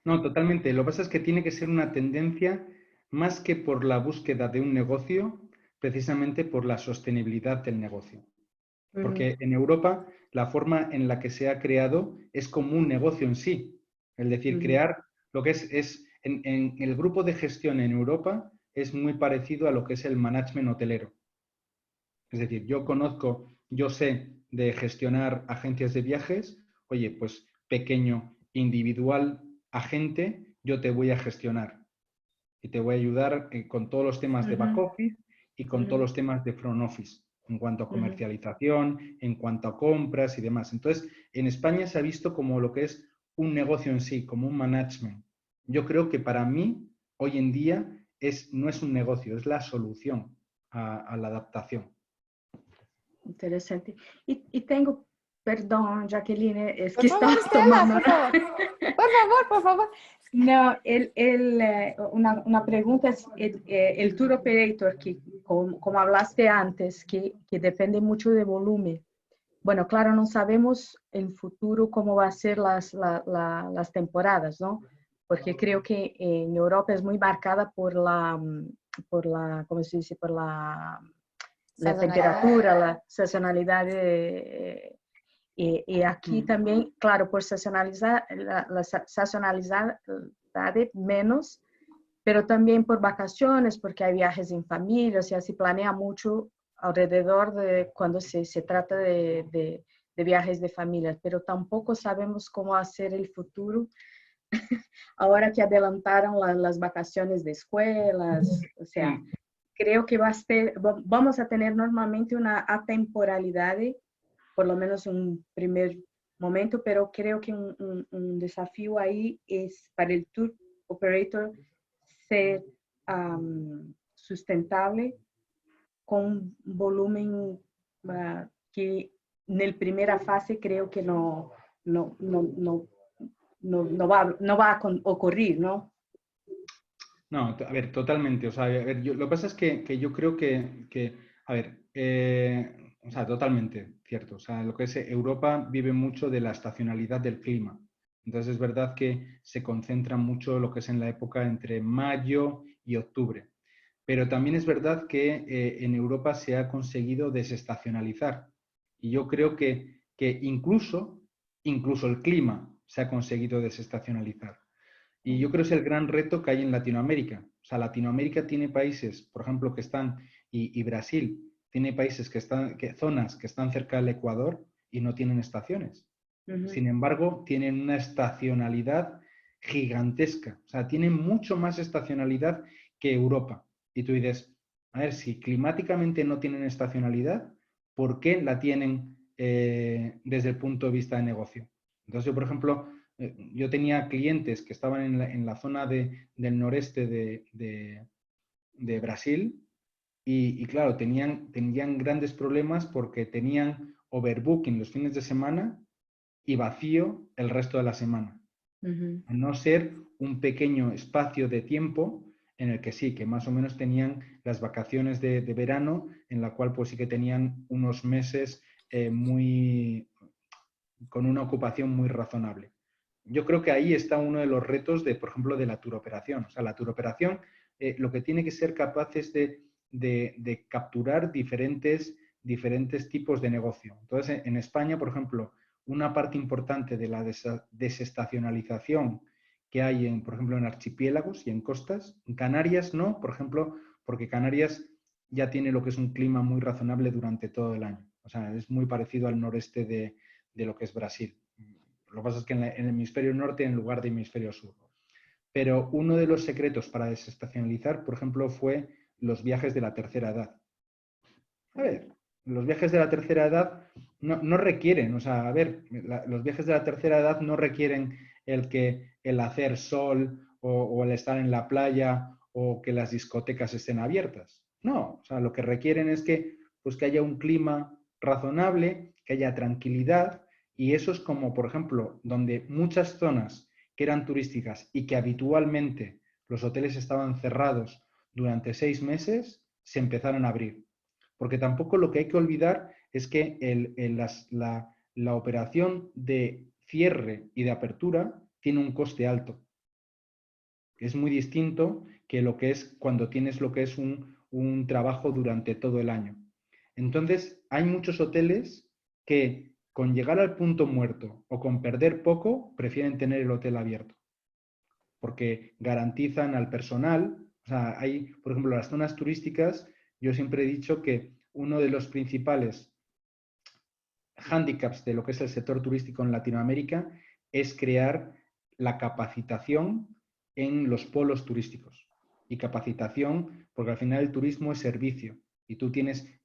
No, totalmente. Lo que pasa es que tiene que ser una tendencia más que por la búsqueda de un negocio, precisamente por la sostenibilidad del negocio. Porque en Europa la forma en la que se ha creado es como un negocio en sí. Es decir, crear lo que es en el grupo de gestión en Europa es muy parecido a lo que es el management hotelero. Es decir, yo sé de gestionar agencias de viajes, oye, pues pequeño, individual, agente, yo te voy a gestionar y te voy a ayudar con todos los temas de back office y con todos los temas de front office, en cuanto a comercialización, en cuanto a compras y demás. Entonces, en España se ha visto como lo que es un negocio en sí, como un management. Yo creo que para mí, hoy en día, no es un negocio, es la solución a la adaptación. Interesante. Y tengo, perdón, Jacqueline, es Por que favor, estás Estela, tomando. por favor. Por favor, por favor. No, una pregunta es el tour operator, que como hablaste antes, que depende mucho de volumen. Bueno, claro, no sabemos en futuro cómo va a ser las temporadas, ¿no? Porque creo que en Europa es muy marcada por la, ¿cómo se dice? Por la temperatura, la sazonalidad. Y aquí también, claro, por sazonalizar, la sazonalidad menos, pero también por vacaciones, porque hay viajes en familia, o sea, se planea mucho alrededor de cuando se trata de viajes de familias, pero tampoco sabemos cómo hacer el futuro ahora que adelantaron las vacaciones de escuelas, o sea, creo que vamos a tener normalmente una atemporalidad, por lo menos un primer momento, pero creo que un desafío ahí es para el tour operator ser sustentable con un volumen que en la primera fase creo que no va a ocurrir, ¿no? No, a ver, totalmente. O sea, a ver, lo que pasa es que yo creo a ver, o sea, totalmente cierto. O sea, lo que es Europa vive mucho de la estacionalidad del clima. Entonces es verdad que se concentra mucho lo que es en la época entre mayo y octubre. Pero también es verdad que en Europa se ha conseguido desestacionalizar. Y yo creo que incluso el clima se ha conseguido desestacionalizar. Y yo creo que es el gran reto que hay en Latinoamérica. O sea, Latinoamérica tiene países, por ejemplo, que están, y Brasil tiene países zonas que están cerca del Ecuador y no tienen estaciones. Sin embargo, tienen una estacionalidad gigantesca. O sea, tienen mucho más estacionalidad que Europa. Y tú dices, a ver, si climáticamente no tienen estacionalidad, ¿por qué la tienen desde el punto de vista de negocio? Entonces, yo, por ejemplo, yo tenía clientes que estaban en la zona del noreste de Brasil y claro, tenían grandes problemas porque tenían overbooking los fines de semana y vacío el resto de la semana. A no ser un pequeño espacio de tiempo en el que sí, que más o menos tenían las vacaciones de verano, en la cual pues sí que tenían unos meses con una ocupación muy razonable. Yo creo que ahí está uno de los retos por ejemplo, de la turoperación. O sea, la turoperación lo que tiene que ser capaz es de capturar diferentes tipos de negocio. Entonces, en España, por ejemplo, una parte importante de la desestacionalización que hay, por ejemplo, en archipiélagos y en costas, en Canarias no, por ejemplo, porque Canarias ya tiene lo que es un clima muy razonable durante todo el año. O sea, es muy parecido al noreste de lo que es Brasil. Lo que pasa es que en el hemisferio norte en lugar de hemisferio sur. Pero uno de los secretos para desestacionalizar, por ejemplo, fue los viajes de la tercera edad. A ver, los viajes de la tercera edad no requieren, o sea, a ver, los viajes de la tercera edad no requieren el hacer sol o el estar en la playa o que las discotecas estén abiertas. No, o sea, lo que requieren es pues, que haya un clima razonable, que haya tranquilidad y eso es como, por ejemplo, donde muchas zonas que eran turísticas y que habitualmente los hoteles estaban cerrados durante 6 meses, se empezaron a abrir. Porque tampoco lo que hay que olvidar es que la operación de cierre y de apertura tiene un coste alto. Es muy distinto que lo que es cuando tienes lo que es un trabajo durante todo el año. Entonces, hay muchos hoteles que con llegar al punto muerto o con perder poco, prefieren tener el hotel abierto. Porque garantizan al personal, o sea, hay, por ejemplo, las zonas turísticas, yo siempre he dicho que uno de los principales hándicaps de lo que es el sector turístico en Latinoamérica es crear la capacitación en los polos turísticos. Y capacitación, porque al final el turismo es servicio. Y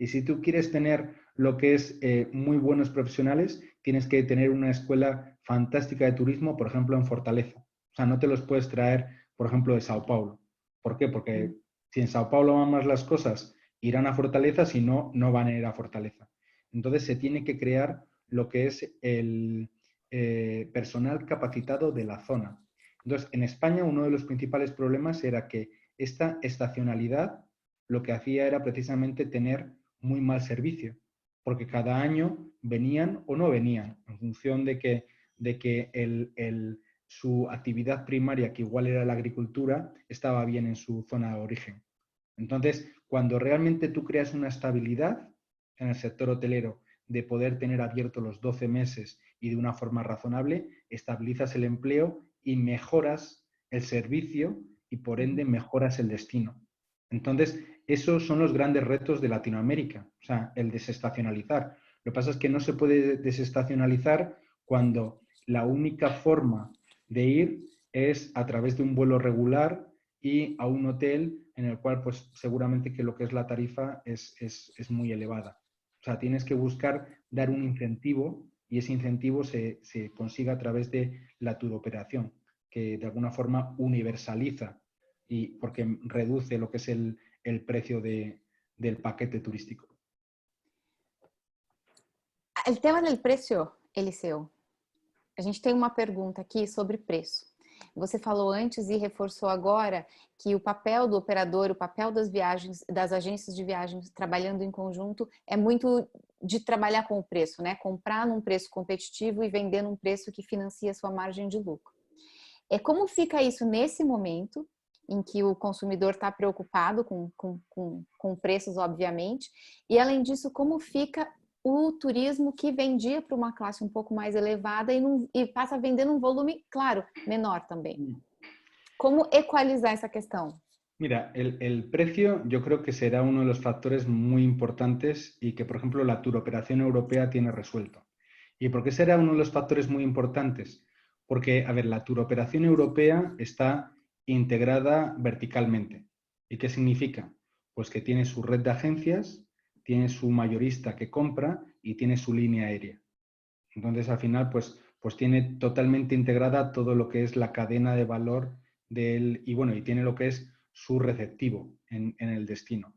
si tú quieres tener lo que es muy buenos profesionales, tienes que tener una escuela fantástica de turismo, por ejemplo, en Fortaleza. O sea, no te los puedes traer, por ejemplo, de Sao Paulo. ¿Por qué? Porque si en Sao Paulo van más las cosas, irán a Fortaleza, si no, no van a ir a Fortaleza. Entonces se tiene que crear lo que es el personal capacitado de la zona. Entonces, en España uno de los principales problemas era que esta estacionalidad lo que hacía era precisamente tener muy mal servicio, porque cada año venían o no venían, en función de que su actividad primaria, que igual era la agricultura, estaba bien en su zona de origen. Entonces, cuando realmente tú creas una estabilidad en el sector hotelero de poder tener abierto los 12 meses y de una forma razonable, estabilizas el empleo y mejoras el servicio y por ende mejoras el destino. Entonces, esos son los grandes retos de Latinoamérica, o sea, el desestacionalizar. Lo que pasa es que no se puede desestacionalizar cuando la única forma de ir es a través de un vuelo regular y a un hotel en el cual pues seguramente que lo que es la tarifa es muy elevada. O sea, tienes que buscar dar un incentivo y ese incentivo se consiga a través de la turoperación, que de alguna forma universaliza y porque reduce lo que es el precio del paquete turístico. El tema del preço, Eliseu, a gente tem uma pergunta aqui sobre preço. Você falou antes e reforçou agora que o papel do operador, o papel das viagens, das agências de viagens trabalhando em conjunto é muito de trabalhar com o preço, né? Comprar num preço competitivo e vender num preço que financia a sua margem de lucro. Como fica isso nesse momento em que o consumidor está preocupado com preços, obviamente, e além disso, como fica o turismo que vendia para uma classe um pouco mais elevada e passa a vender num volume, claro, menor também. ¿Cómo ecualizar esa cuestión? Mira, el precio yo creo que será uno de los factores muy importantes y que, por ejemplo, la turoperación europea tiene resuelto. ¿Y por qué será uno de los factores muy importantes? Porque, a ver, la turoperación europea está integrada verticalmente. ¿Y qué significa? Pues que tiene su red de agencias, tiene su mayorista que compra y tiene su línea aérea. Entonces, al final, pues tiene totalmente integrada todo lo que es la cadena de valor y bueno, y tiene lo que es su receptivo en el destino.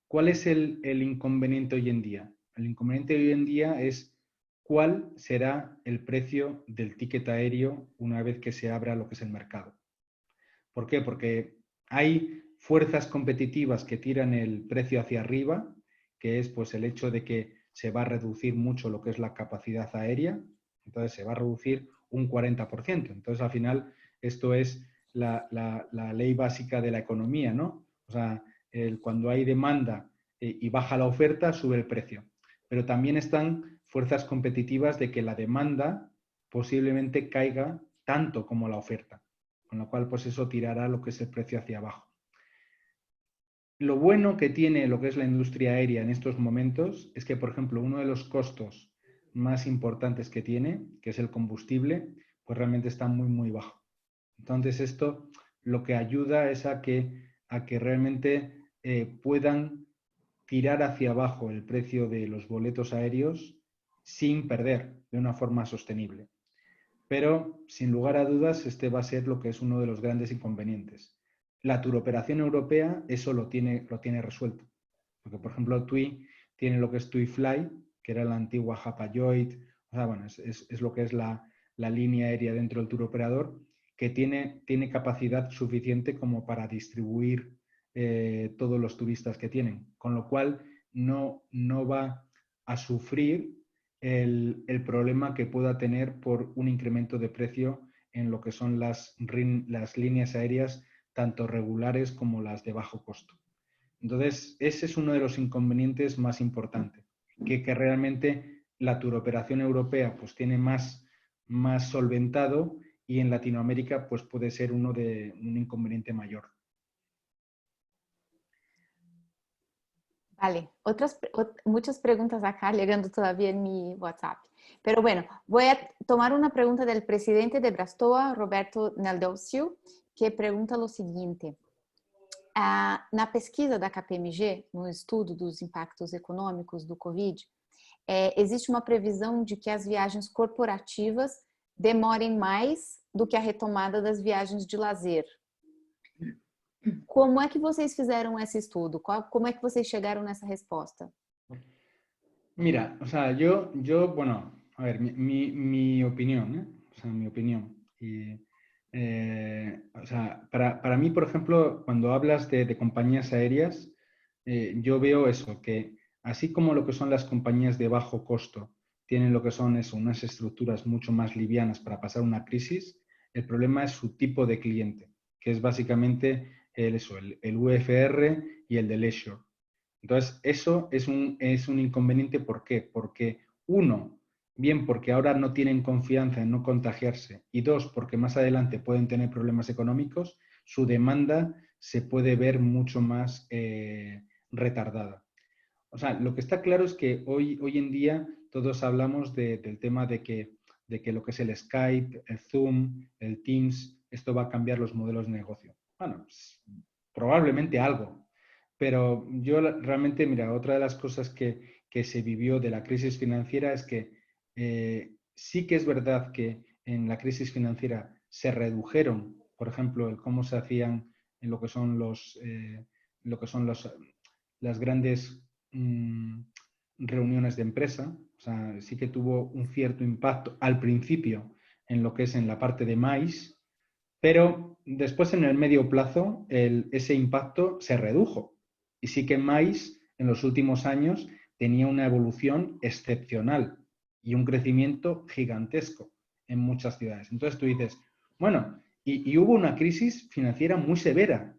¿Cuál es el inconveniente hoy en día? El inconveniente hoy en día es cuál será el precio del ticket aéreo una vez que se abra lo que es el mercado. ¿Por qué? Porque hay fuerzas competitivas que tiran el precio hacia arriba, que es pues el hecho de que se va a reducir mucho lo que es la capacidad aérea, entonces se va a reducir un 40%. Entonces, al final, esto es la ley básica de la economía, ¿no? O sea, cuando hay demanda y baja la oferta, sube el precio. Pero también están fuerzas competitivas de que la demanda posiblemente caiga tanto como la oferta, con lo cual pues eso tirará lo que es el precio hacia abajo. Lo bueno que tiene lo que es la industria aérea en estos momentos es que, por ejemplo, uno de los costos más importantes que tiene, que es el combustible, pues realmente está muy, muy bajo. Entonces esto lo que ayuda es a que realmente puedan tirar hacia abajo el precio de los boletos aéreos sin perder de una forma sostenible. Pero, sin lugar a dudas, este va a ser lo que es uno de los grandes inconvenientes. La turoperación europea eso lo tiene resuelto. Porque, por ejemplo, TUI tiene lo que es TUI Fly, que era la antigua Hapag-Lloyd, o sea, bueno, es lo que es la línea aérea dentro del turoperador, que tiene capacidad suficiente como para distribuir todos los turistas que tienen. Con lo cual, no va a sufrir el problema que pueda tener por un incremento de precio en lo que son las líneas aéreas, tanto regulares como las de bajo costo. Entonces, ese es uno de los inconvenientes más importantes, que realmente la turoperación europea pues tiene más solventado y en Latinoamérica pues puede ser un inconveniente mayor. Vale, muchas preguntas acá llegando todavía en mi WhatsApp. Pero bueno, voy a tomar una pregunta del presidente de Brastoa, Roberto Naldosio, que pergunta o seguinte. Na pesquisa da KPMG, no estudo dos impactos econômicos do Covid, existe uma previsão de que as viagens corporativas demorem mais do que a retomada das viagens de lazer. Como é que vocês fizeram esse estudo? Como é que vocês chegaram nessa resposta? Mira, o sea, bueno, a ver, mi opinión, ¿eh? O sea, mi opinión. Y, o sea, para mí, por ejemplo, cuando hablas de compañías aéreas, yo veo eso, que así como lo que son las compañías de bajo costo tienen lo que son eso, unas estructuras mucho más livianas para pasar una crisis, el problema es su tipo de cliente, que es básicamente el VFR y el de leisure. Entonces, eso es un inconveniente. ¿Por qué? Porque uno, bien porque ahora no tienen confianza en no contagiarse, y dos, porque más adelante pueden tener problemas económicos, su demanda se puede ver mucho más retardada. O sea, lo que está claro es que hoy en día todos hablamos del tema de que lo que es el Skype, el Zoom, el Teams, esto va a cambiar los modelos de negocio. Bueno, pues, probablemente algo, pero yo realmente, mira, otra de las cosas que se vivió de la crisis financiera es que sí que es verdad que en la crisis financiera se redujeron, por ejemplo, el cómo se hacían en lo que son las grandes reuniones de empresa. O sea, sí que tuvo un cierto impacto al principio en lo que es en la parte de maíz, pero después en el medio plazo ese impacto se redujo. Y sí que maíz en los últimos años tenía una evolución excepcional y un crecimiento gigantesco en muchas ciudades. Entonces tú dices, bueno, y hubo una crisis financiera muy severa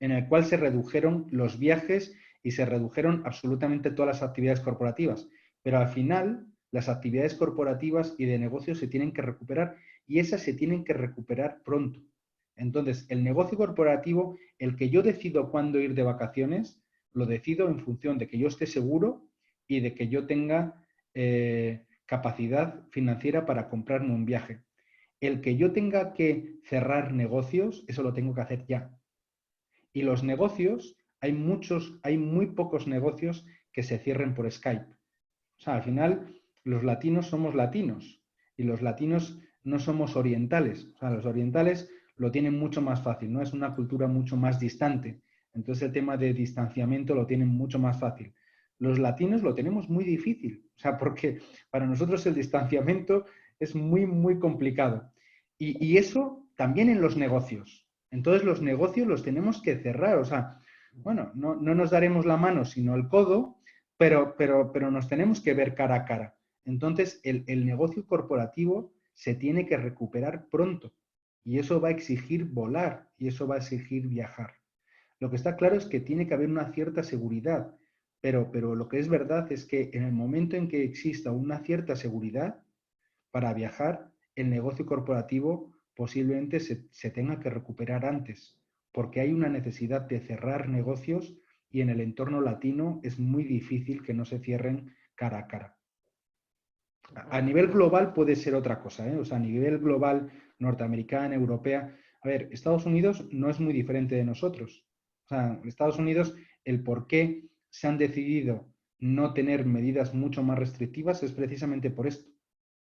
en la cual se redujeron los viajes y se redujeron absolutamente todas las actividades corporativas. Pero al final, las actividades corporativas y de negocios se tienen que recuperar, y esas se tienen que recuperar pronto. Entonces, el negocio corporativo, el que yo decido cuándo ir de vacaciones, lo decido en función de que yo esté seguro y de que yo tenga capacidad financiera para comprarme un viaje. El que yo tenga que cerrar negocios, eso lo tengo que hacer ya. Y los negocios, hay muy pocos negocios que se cierren por Skype. O sea, al final, los latinos somos latinos y los latinos no somos orientales. O sea, los orientales lo tienen mucho más fácil, ¿no? Es una cultura mucho más distante. Entonces, el tema de distanciamiento lo tienen mucho más fácil. Los latinos lo tenemos muy difícil. O sea, porque para nosotros el distanciamiento es muy, muy complicado. Y eso también en los negocios. Entonces, los negocios los tenemos que cerrar. O sea, bueno, no nos daremos la mano, sino el codo, pero nos tenemos que ver cara a cara. Entonces, el negocio corporativo se tiene que recuperar pronto, y eso va a exigir volar, y eso va a exigir viajar. Lo que está claro es que tiene que haber una cierta seguridad, pero lo que es verdad es que en el momento en que exista una cierta seguridad para viajar, el negocio corporativo posiblemente se tenga que recuperar antes, porque hay una necesidad de cerrar negocios, y en el entorno latino es muy difícil que no se cierren cara a cara. A nivel global puede ser otra cosa, ¿eh? O sea, a nivel global, norteamericana, europea. A ver, Estados Unidos no es muy diferente de nosotros. O sea, Estados Unidos, el por qué se han decidido no tener medidas mucho más restrictivas es precisamente por esto,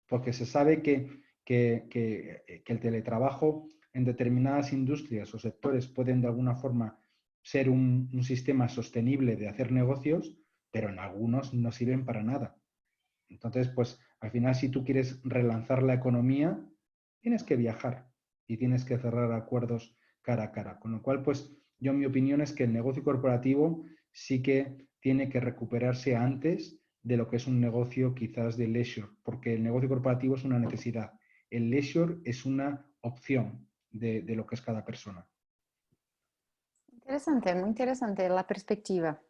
porque se sabe que el teletrabajo en determinadas industrias o sectores pueden de alguna forma ser un sistema sostenible de hacer negocios, pero en algunos no sirven para nada. Entonces, pues al final, si tú quieres relanzar la economía, tienes que viajar y tienes que cerrar acuerdos cara a cara. Con lo cual, pues yo mi opinión es que el negocio corporativo sí que tiene que recuperarse antes de lo que es un negocio quizás de leisure, porque el negocio corporativo es una necesidad. El leisure es una opción de lo que es cada persona. Interesante, muy interesante la perspectiva.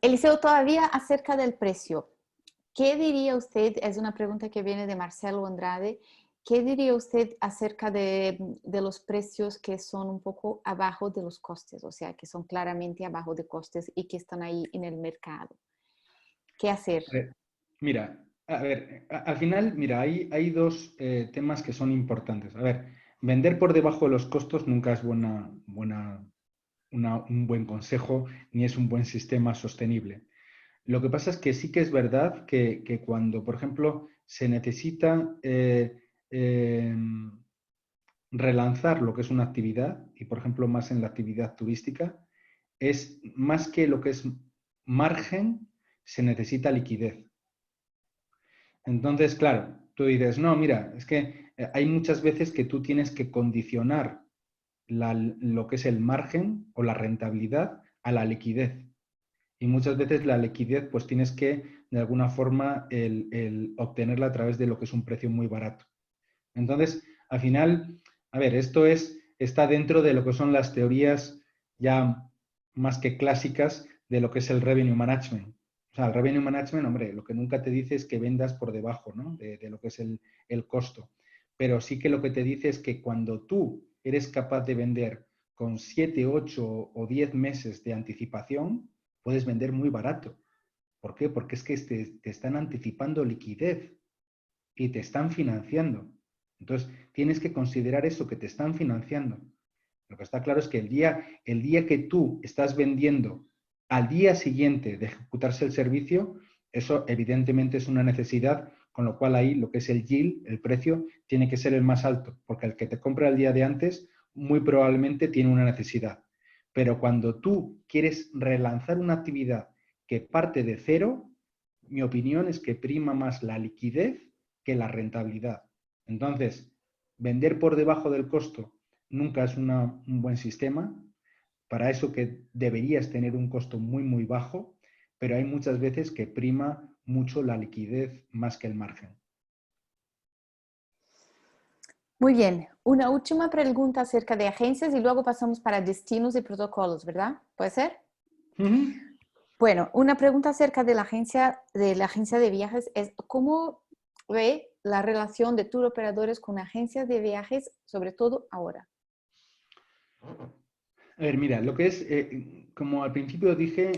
Eliseo, todavía acerca del precio. ¿Qué diría usted? Es una pregunta que viene de Marcelo Andrade. ¿qué diría usted acerca de los precios que son un poco abajo de los costes? O sea, que son claramente abajo de costes y que están ahí en el mercado. ¿Qué hacer? Mira, a ver, al final, mira, hay dos temas que son importantes. A ver, vender por debajo de los costos nunca es un buen consejo ni es un buen sistema sostenible. Lo que pasa es que sí que es verdad que cuando, por ejemplo, se necesita relanzar lo que es una actividad, y por ejemplo más en la actividad turística, es más que lo que es margen, se necesita liquidez. Entonces, claro, tú dices, no, mira, es que hay muchas veces que tú tienes que condicionar lo que es el margen o la rentabilidad a la liquidez. Y muchas veces la liquidez, pues tienes que, de alguna forma, el obtenerla a través de lo que es un precio muy barato. Entonces, al final, a ver, está dentro de lo que son las teorías ya más que clásicas de lo que es el revenue management. O sea, el revenue management, hombre, lo que nunca te dice es que vendas por debajo, ¿no? de lo que es el costo. Pero sí que lo que te dice es que cuando tú eres capaz de vender con 7, 8 o 10 meses de anticipación, puedes vender muy barato. ¿Por qué? Porque es que te están anticipando liquidez y te están financiando. Entonces, tienes que considerar eso, que te están financiando. Lo que está claro es que el día que tú estás vendiendo al día siguiente de ejecutarse el servicio, eso evidentemente es una necesidad, con lo cual ahí lo que es el yield, el precio, tiene que ser el más alto, porque el que te compra el día de antes muy probablemente tiene una necesidad. Pero cuando tú quieres relanzar una actividad que parte de cero, mi opinión es que prima más la liquidez que la rentabilidad. Entonces, vender por debajo del costo nunca es un buen sistema. Para eso que deberías tener un costo muy, muy bajo, pero hay muchas veces que prima mucho la liquidez más que el margen. Muy bien, una última pregunta acerca de agencias y luego pasamos para destinos y protocolos, ¿verdad? ¿Puede ser? Bueno, una pregunta acerca de la agencia de viajes es ¿cómo ve la relación de tour operadores con agencias de viajes, sobre todo ahora? A ver, mira, lo que es, como al principio dije,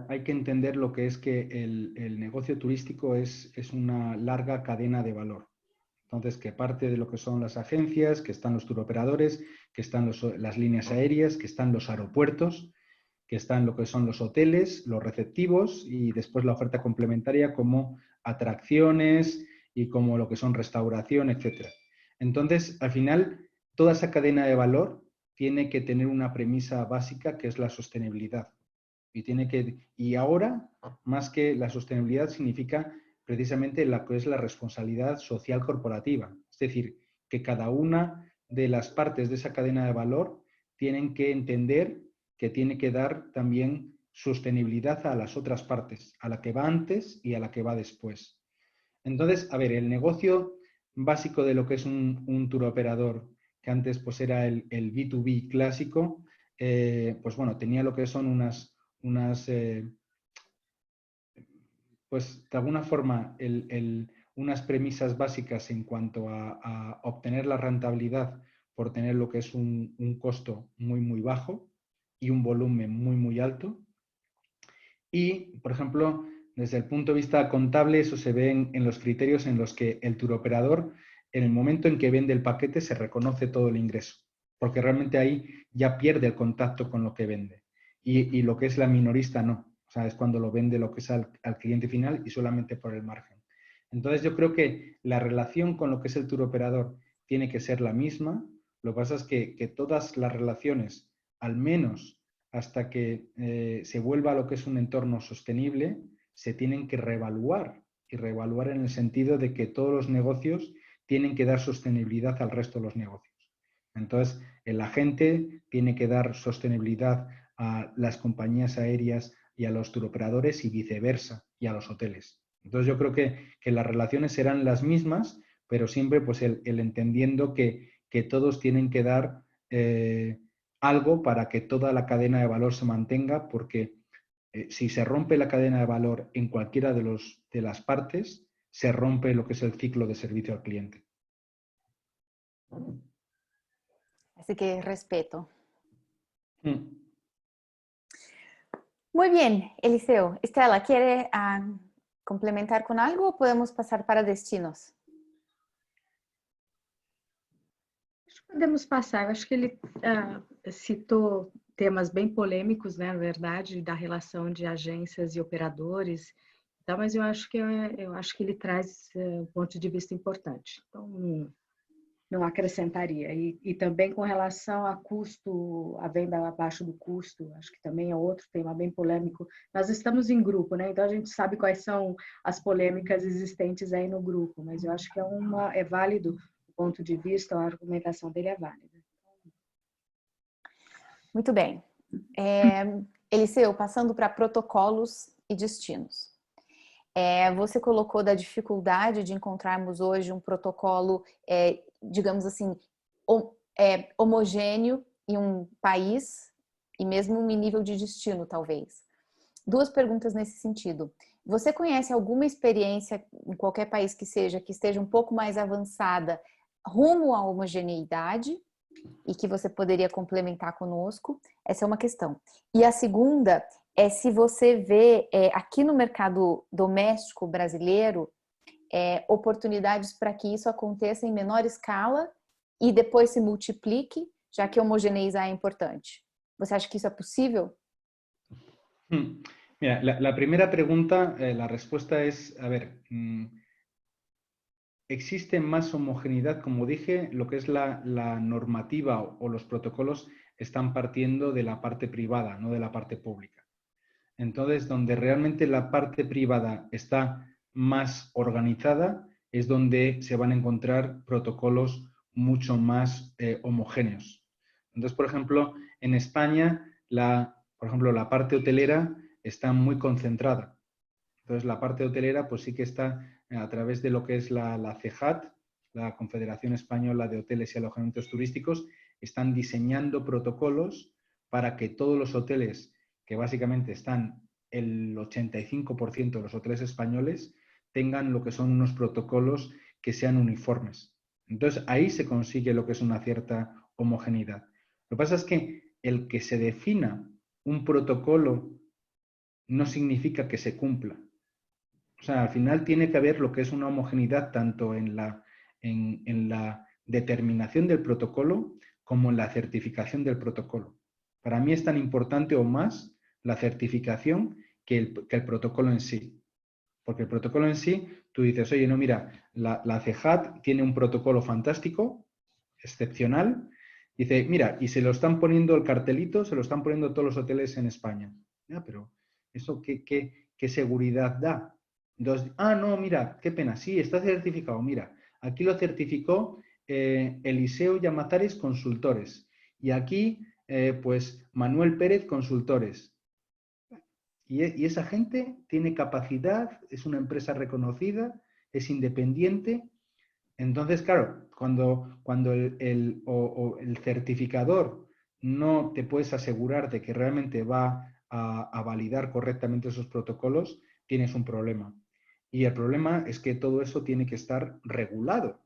hay que entender lo que es que el negocio turístico es una larga cadena de valor. Entonces, que parte de lo que son las agencias, que están los turoperadores, que están las líneas aéreas, que están los aeropuertos, que están lo que son los hoteles, los receptivos y después la oferta complementaria como atracciones y como lo que son restauración, etc. Entonces, al final, toda esa cadena de valor tiene que tener una premisa básica que es la sostenibilidad. Y ahora, más que la sostenibilidad, significa precisamente lo que es la responsabilidad social corporativa. Es decir, que cada una de las partes de esa cadena de valor tienen que entender que tiene que dar también sostenibilidad a las otras partes, a la que va antes y a la que va después. Entonces, a ver, el negocio básico de lo que es un tour operador, que antes pues era el B2B clásico, pues bueno, tenía lo que son pues de alguna forma unas premisas básicas en cuanto a obtener la rentabilidad por tener lo que es un costo muy, muy bajo y un volumen muy, muy alto. Y, por ejemplo, desde el punto de vista contable, eso se ve en los criterios en los que el touroperador, en el momento en que vende el paquete, se reconoce todo el ingreso, porque realmente ahí ya pierde el contacto con lo que vende. Y lo que es la minorista no. O sea, es cuando lo vende lo que es al cliente final y solamente por el margen. Entonces, yo creo que la relación con lo que es el touroperador tiene que ser la misma. Lo que pasa es que todas las relaciones, al menos hasta que se vuelva a lo que es un entorno sostenible, se tienen que reevaluar y reevaluar en el sentido de que todos los negocios tienen que dar sostenibilidad al resto de los negocios. Entonces, el agente tiene que dar sostenibilidad a las compañías aéreas y a los turoperadores y viceversa, y a los hoteles. Entonces, yo creo que las relaciones serán las mismas, pero siempre pues el entendiendo que todos tienen que dar algo para que toda la cadena de valor se mantenga, porque si se rompe la cadena de valor en cualquiera de las partes, se rompe lo que es el ciclo de servicio al cliente. Así que respeto. Mm. Muy bien, Eliseo. Estela, ¿quiere complementar con algo o podemos pasar para destinos? Podemos passar. Eu acho que ele citou temas bem polêmicos, né, na verdade, da relação de agências e operadores, tá? Mas eu acho que ele traz um ponto de vista importante. Então, não acrescentaria. E também com relação a custo, a venda abaixo do custo, acho que também é outro tema bem polêmico. Nós estamos em grupo, né? Então a gente sabe quais são as polêmicas existentes aí no grupo, mas eu acho que é válido o ponto de vista, a argumentação dele é válida. Muito bem. Eliseu, passando para protocolos e destinos. Você colocou da dificuldade de encontrarmos hoje um protocolo, digamos assim, homogêneo em um país e mesmo em nível de destino, talvez. Duas perguntas nesse sentido. Você conhece alguma experiência em qualquer país que esteja um pouco mais avançada rumo à homogeneidade e que você poderia complementar conosco? Essa é uma questão. E a segunda é se você vê aqui no mercado doméstico brasileiro oportunidades para que isso aconteça em menor escala e depois se multiplique, já que homogeneizar é importante. Você acha que isso é possível? Mira, la primera pregunta, la respuesta es, a ver, existe más homogeneidad, como dije, lo que es la normativa o los protocolos están partiendo de la parte privada, no de la parte pública. Entonces, donde realmente la parte privada está más organizada es donde se van a encontrar protocolos mucho más homogéneos. Entonces, por ejemplo, en España, por ejemplo, la parte hotelera está muy concentrada. Entonces, la parte hotelera pues sí que está a través de lo que es la CEJAT, la Confederación Española de Hoteles y Alojamientos Turísticos, están diseñando protocolos para que todos los hoteles, que básicamente están el 85% de los hoteles españoles, tengan lo que son unos protocolos que sean uniformes. Entonces, ahí se consigue lo que es una cierta homogeneidad. Lo que pasa es que el que se defina un protocolo no significa que se cumpla. O sea, al final tiene que haber lo que es una homogeneidad tanto en la determinación del protocolo como en la certificación del protocolo. Para mí es tan importante o más la certificación que el protocolo en sí. Porque el protocolo en sí, tú dices, oye, no, mira, la CEJAT tiene un protocolo fantástico, excepcional. Dice, mira, y se lo están poniendo el cartelito, se lo están poniendo todos los hoteles en España. Ya, pero ¿eso qué seguridad da? Entonces, no, mira, qué pena, sí, está certificado. Mira, aquí lo certificó Eliseo Llamazares Consultores. Y aquí, pues, Manuel Pérez Consultores. Y esa gente tiene capacidad, es una empresa reconocida, es independiente. Entonces, claro, cuando el certificador no te puedes asegurar de que realmente va a validar correctamente esos protocolos, tienes un problema. Y el problema es que todo eso tiene que estar regulado.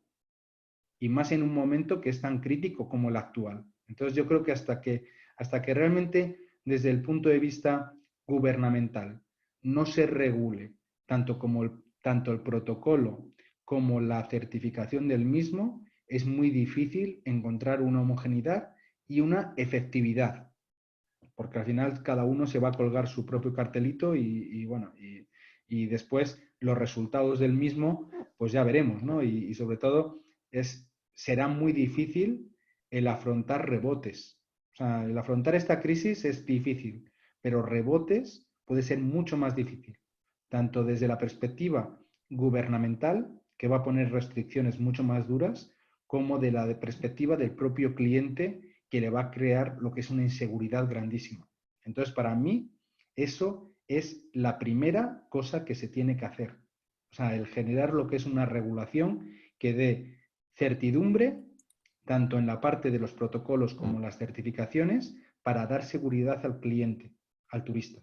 Y más en un momento que es tan crítico como el actual. Entonces, yo creo que hasta que realmente, desde el punto de vista gubernamental, no se regule tanto el protocolo como la certificación del mismo, es muy difícil encontrar una homogeneidad y una efectividad, porque al final cada uno se va a colgar su propio cartelito y después los resultados del mismo, pues ya veremos, ¿no? Y sobre todo será muy difícil el afrontar rebotes. O sea, el afrontar esta crisis es difícil, pero rebotes puede ser mucho más difícil, tanto desde la perspectiva gubernamental, que va a poner restricciones mucho más duras, como de la perspectiva del propio cliente, que le va a crear lo que es una inseguridad grandísima. Entonces, para mí, eso es la primera cosa que se tiene que hacer. O sea, el generar lo que es una regulación que dé certidumbre, tanto en la parte de los protocolos como las certificaciones, para dar seguridad al cliente, al turista.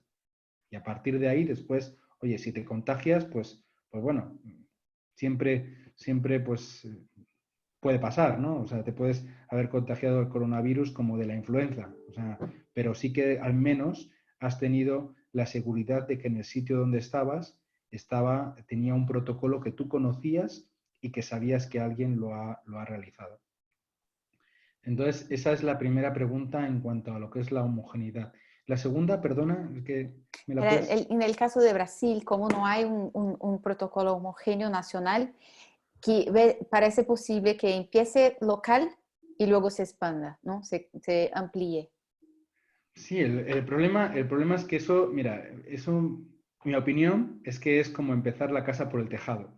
Y a partir de ahí, después, oye, si te contagias, pues bueno, siempre pues puede pasar, ¿no? O sea, te puedes haber contagiado el coronavirus como de la influenza, o sea, pero sí que al menos has tenido la seguridad de que en el sitio donde estabas tenía un protocolo que tú conocías y que sabías que alguien lo ha realizado. Entonces, esa es la primera pregunta en cuanto a lo que es la homogeneidad. La segunda, perdona, es que me la puedes... En el caso de Brasil, como no hay un protocolo homogéneo nacional, parece posible que empiece local y luego se expanda, ¿no? Se amplíe. Sí, el problema es que eso, mira, eso, mi opinión es que es como empezar la casa por el tejado.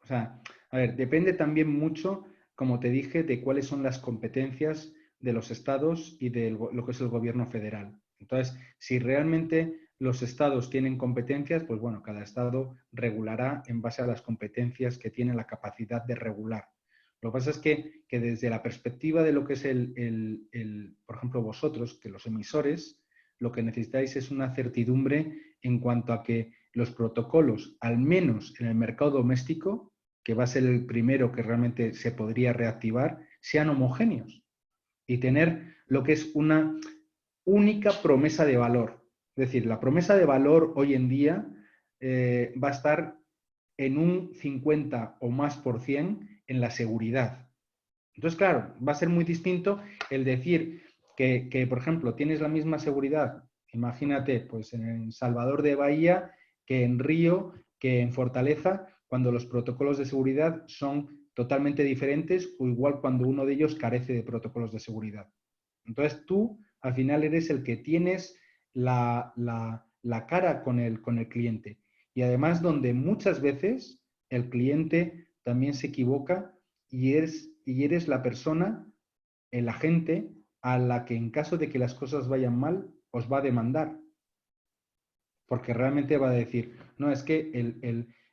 O sea, a ver, depende también mucho, como te dije, de cuáles son las competencias de los estados y de lo que es el gobierno federal. Entonces, si realmente los estados tienen competencias, pues bueno, cada estado regulará en base a las competencias que tiene la capacidad de regular. Lo que pasa es que desde la perspectiva de lo que es por ejemplo, vosotros, que los emisores, lo que necesitáis es una certidumbre en cuanto a que los protocolos, al menos en el mercado doméstico, que va a ser el primero que realmente se podría reactivar, sean homogéneos y tener lo que es una única promesa de valor. Es decir, la promesa de valor hoy en día va a estar en un 50 o más por cien en la seguridad. Entonces, claro, va a ser muy distinto el decir que, por ejemplo, tienes la misma seguridad, imagínate, pues en Salvador de Bahía, que en Río, que en Fortaleza, cuando los protocolos de seguridad son totalmente diferentes o igual cuando uno de ellos carece de protocolos de seguridad. Entonces tú, al final, eres el que tienes la cara con el cliente. Y además donde muchas veces el cliente también se equivoca y eres la persona, el agente, a la que en caso de que las cosas vayan mal, os va a demandar. Porque realmente va a decir, no, es que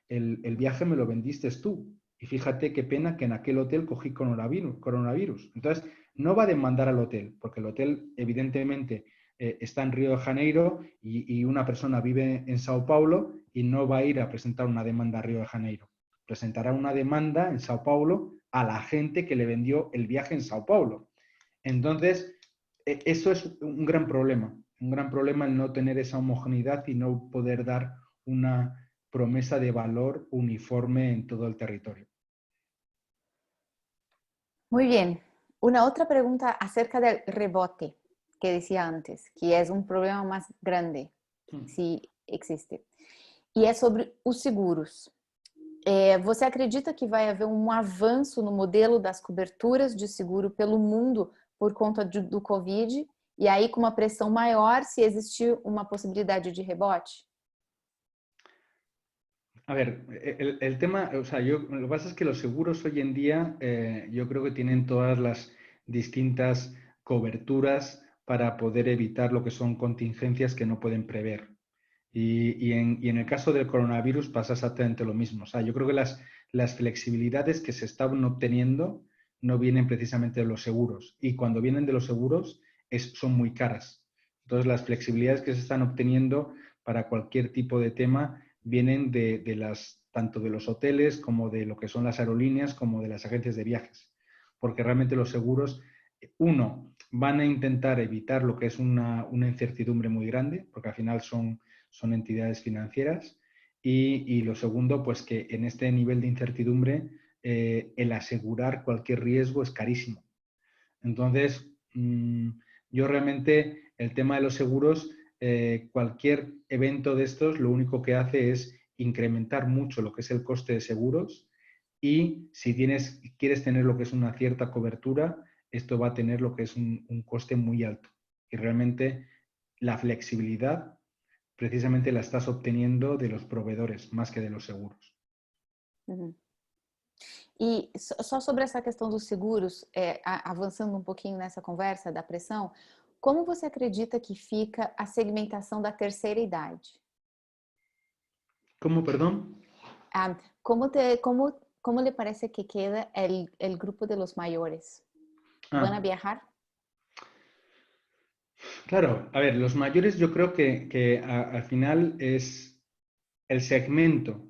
el viaje me lo vendiste tú. Y fíjate qué pena que en aquel hotel cogí coronavirus. Entonces, no va a demandar al hotel, porque el hotel evidentemente está en Río de Janeiro y una persona vive en Sao Paulo y no va a ir a presentar una demanda a Río de Janeiro. Presentará una demanda en Sao Paulo a la gente que le vendió el viaje en Sao Paulo. Entonces, eso es un gran problema el no tener esa homogeneidad y no poder dar una promesa de valor uniforme en todo el territorio. Muy bien. Una otra pregunta acerca del rebote que decía antes, que es un problema más grande, si existe. E é sobre os seguros. Você acredita que vai haver um avanço no modelo das coberturas de seguro pelo mundo por conta do Covid? E aí, com uma pressão maior, se existir uma possibilidade de rebote? A ver, el tema, o sea, lo que pasa es que los seguros hoy en día yo creo que tienen todas las distintas coberturas para poder evitar lo que son contingencias que no pueden prever. Y en el caso del coronavirus pasa exactamente lo mismo. O sea, yo creo que las flexibilidades que se están obteniendo no vienen precisamente de los seguros. Y cuando vienen de los seguros son muy caras. Entonces, las flexibilidades que se están obteniendo para cualquier tipo de tema vienen tanto de los hoteles como de lo que son las aerolíneas, como de las agencias de viajes. Porque realmente los seguros, uno, van a intentar evitar lo que es una incertidumbre muy grande, porque al final son entidades financieras. Y lo segundo, pues que en este nivel de incertidumbre, el asegurar cualquier riesgo es carísimo. Entonces, yo realmente el tema de los seguros, cualquier evento de estos, lo único que hace es incrementar mucho lo que es el coste de seguros y si quieres tener lo que es una cierta cobertura, esto va a tener lo que es un coste muy alto. Y realmente la flexibilidad precisamente la estás obteniendo de los proveedores más que de los seguros. Uhum. E só sobre essa questão dos seguros, avançando um pouquinho nessa conversa da pressão, como você acredita que fica a segmentação da terceira idade? ¿Cómo, perdón? Ah, ¿cómo le parece que queda el grupo de los mayores? ¿Van a Ah, viajar? claro, a ver, los mayores yo creo que al final es el segmento